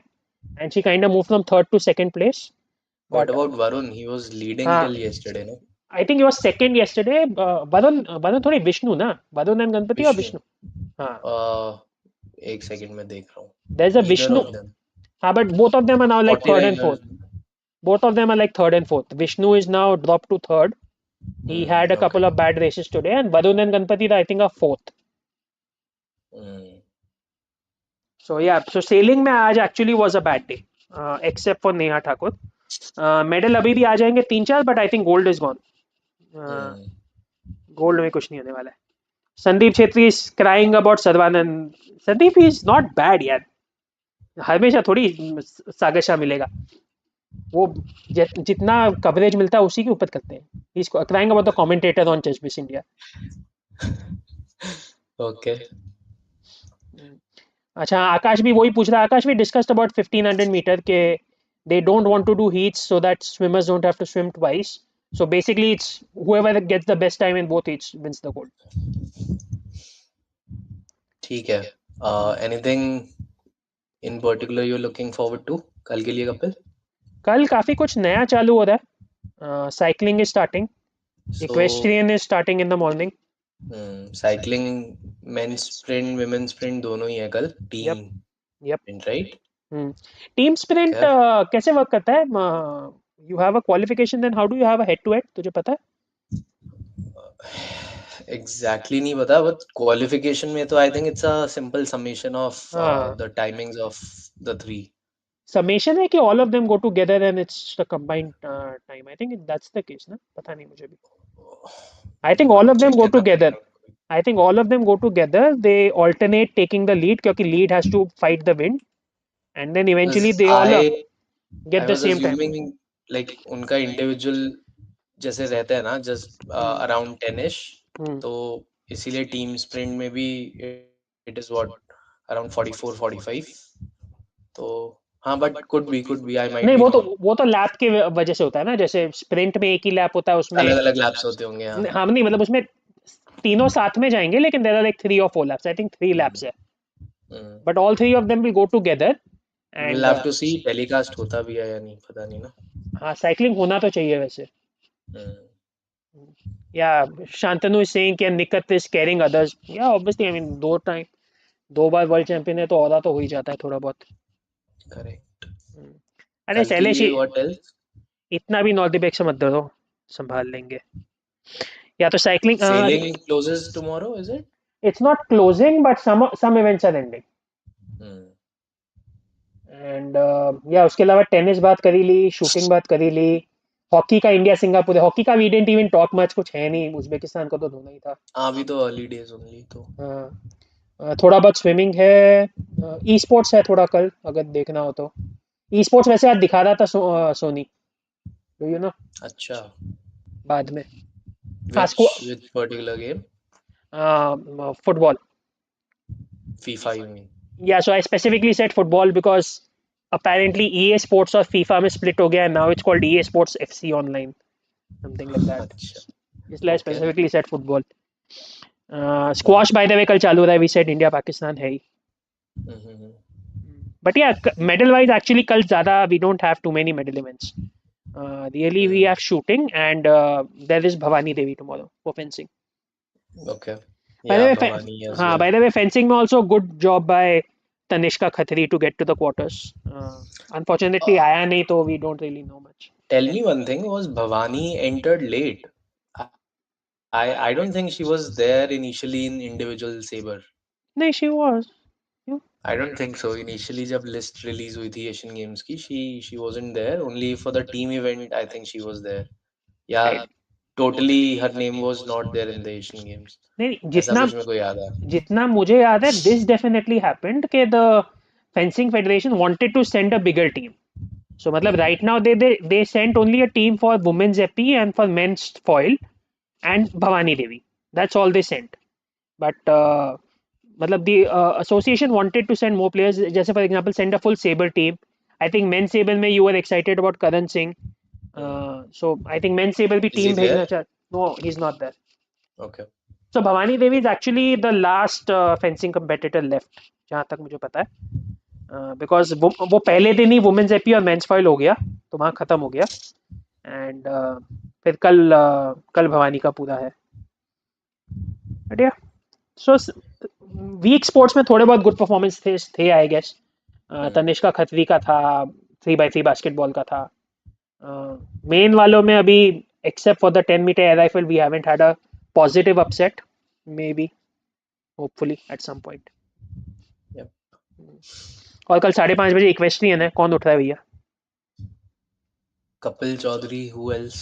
and she kind of move from third to second place. What but about Varun? He was leading हाँ, till yesterday, no? I think he was second yesterday. Varun थोड़ी विष्णु ना, Varun and Ganpati और Vishnu. Vishnu. हाँ, एक second में देख रहा हूँ. There is a Neither Vishnu. of them. हाँ, but both of them are now like third and 49ers. fourth. Both of them are like third and fourth. Vishnu is now dropped to third. He had a Okay. couple of bad races today, and Varun and Ganpati, I think, are fourth. Hmm. So yeah, so sailing में आज actually was a bad day, except for Neha Thakur. Medal अभी भी आ जाएंगे 3-4, but I think gold is gone. Hmm. Gold में कुछ नहीं होने वाला है. Sandeep Chhetri is crying about Sarbananda. Sandeep is not bad यार. हमेशा थोड़ी सागशा मिलेगा. वो जितना कवरेज मिलता है उसी के ऊपर करते हैं. He's crying about the commentator on Chess India. Okay. अच्छा, आकाश भी वही पूछ रहा है. आकाश भी डिस्कस्ड अबाउट 1500 मीटर के they don't want to do heats so that swimmers don't have to swim twice. So basically it's whoever gets the best time in both heats wins the gold. ठीक है. Anything in particular you're looking forward to कल के लिए कपिल? कल काफी कुछ नया चालू हो रहा है. Cycling is starting. So, equestrian is starting in the morning. Cycling men's sprint women sprint दोनों ही है कल. Yup, team yup. Sprint, right? Team sprint Okay. कैसे वर्क करता है? You have a qualification, then how do you have a head to head, तुझे पता है? Exactly नहीं पता, but qualification में तो I think it's a simple summation of हाँ, the timings of the three. Summation है कि all of them go together and it's the combined time. I think that's the case ना, पता नहीं मुझे भी. I think all of them check go करना together. पड़ेगा. I think all of them go together. They alternate taking the lead क्योंकि lead has to fight the wind, and then eventually Because they all I get the was same time. assuming like उनका individual जैसे रहता है ना, just Hmm. around 10ish, Hmm. तो इसीलिए team sprint में भी it is what around 44-45. तो हाँ, but could be I might नहीं, be वो तो wrong. वो तो लैप के वजह से होता है ना. जैसे स्प्रिंट में एक ही लैप होता है उसमें. अलग अलग लैप्स होते होंगे, हाँ. हाँ, नहीं मतलब उसमें तीनों साथ में जाएंगे, लेकिन there are like 3 or 4 laps. I think 3 laps है. Hmm. But all three of them will go together. We'll And have to see telecast होता भी है या नहीं, पता नहीं ना. हाँ, साइकिलिंग होना तो चाहिए वैसे. हम्म. Yeah, Shantanu is saying कि Nikat is carrying others. Yeah, obviously, I mean, 2 bar world champion है तो औदा तो हो ही जाता है थोड़ा बहुत. करेक्ट. अरे कल के शैलेश, लिए what else? इतना भी नॉर्थ से मत डरो, संभाल लेंगे. या तो cycling. Sailing closes tomorrow, is it? It's not closing but some events are ending. Hmm. And या उसके अलावा टेनिस बात करी ली, शूटिंग बात करी ली. हॉकी का इंडिया सिंगापुर है. हॉकी का we didn't even talk much, कुछ है नहीं. उज्बेकिस्तान को तो धोना ही था. हाँ, अभी तो अर्ली डेज ओनली तो. थोड़ा बहुत स्विमिंग है. ई स्पोर्ट्स है थोड़ा कल, अगर देखना हो तो. ई स्पोर्ट्स वैसे आज दिखा रहा था सोनी, डू यू नो, अच्छा. बाद में. हाँ, Which particular game? Football. FIFA you mean? Yeah, so I specifically said football because apparently EA Sports और FIFA में split हो गया है. Now it's called EA Sports FC Online, something like that. अच्छा. इसलिए I Okay. specifically said football. Squash by the way कल चालू हो रहा है. We said India Pakistan है ही. हम्म. But yeah, medal wise actually कल ज़्यादा we don't have too many medal events. Really we have shooting and there is Bhavani Devi tomorrow for fencing. Okay. By the Yeah, way, Bhavani as हाँ, well. by the way, fencing में also good job by Tanishka Khatri to get to the quarters. Unfortunately, Uh, आया नहीं तो we don't really know much. Tell me one thing, was Bhavani entered late? I don't think she was there initially in individual saber. नहीं, she was. Yeah. I don't think so. Initially जब list release हुई थी Asian Games की, she wasn't there. Only for the team event, I think she was there. Yeah, I, totally her name was not there in the Asian Games. नहीं, ऐसा जितना कुछ मेरे को याद है. जितना मुझे याद है, this definitely happened कि the fencing federation wanted to send a bigger team. So मतलब हम्म. right now they sent only a team for women's epi and for men's foil and Bhavani Devi. That's all they sent. But मतलब the association wanted to send more players. जैसे for example send a full saber team. I think men's saber में you were excited about Karan Singh. Hmm. So I think men's saber भी Is he team there? भेजना चाह. No, he's not there. Okay. So Bhavani Devi is actually the last fencing competitor left. जहाँ तक मुझे पता है. Because वो पहले दिन ही वुमेन्स एपी और मेंस फॉइल हो गया तो वहाँ खत्म हो गया एंड फिर कल भवानी का पूरा है बट या सो वीक स्पोर्ट्स में थोड़े बहुत गुड परफॉर्मेंस थे आई गेस हम्म. तनिष्का खत्री का था 3x3 बास्केटबॉल का था मेन वालों में अभी except for the 10 metre air rifle we haven't had a positive upset maybe hopefully at some point Yep. और कल 5:30 बजे इक्वेस्ट्रियन है कौन उठ रहा है भैया Kapil Chaudhary, who else?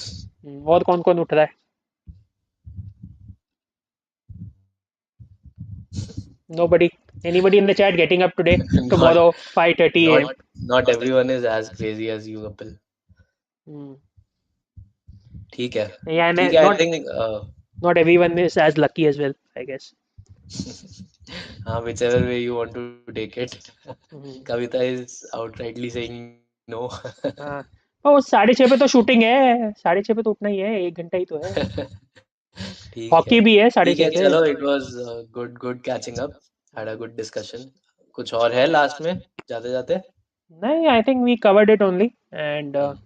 और कौन कौन उठ रहा है Nobody. Anybody in the chat getting up today, Not tomorrow, 5:30 not a.m. not everyone is as crazy as you, Kapil. Hmm. ठीक है. Yeah, ठीक and है, I not think not everyone is as lucky as well, I guess. whichever way you want to take it. Hmm. Kavita is outrightly saying no. हाँ ओ 6:30 पे तो shooting है 6:30 पे तो उठना ही है 1 घंटा ही तो है ठीक है. हॉकी भी है साढ़े ठीक छः है, से चलो, it was good catching up. Had a good discussion. कुछ और है लास्ट में जाते जाते? नहीं I think we covered it only and hmm.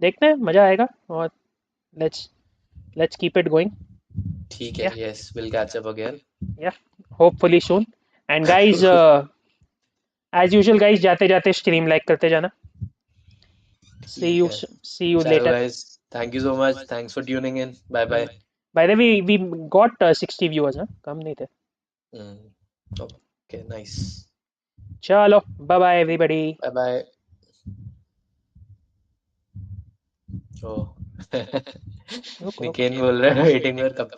देखते हैं मजा आएगा और let's let's keep it going ठीक है. Yeah Yes, we'll catch up again. Yeah hopefully soon and guys as usual guys जाते जाते स्ट्रीम लाइक करते जाना ठीक है. see you चलो later guys, thank you so much. Thanks for tuning in. Bye bye. by the way we got 60 viewers हाँ कम नहीं थे Okay, nice. चलो bye bye everybody Bye bye. Oh. रुको निकेन बोल रहा है वेटिंग फॉर कपिल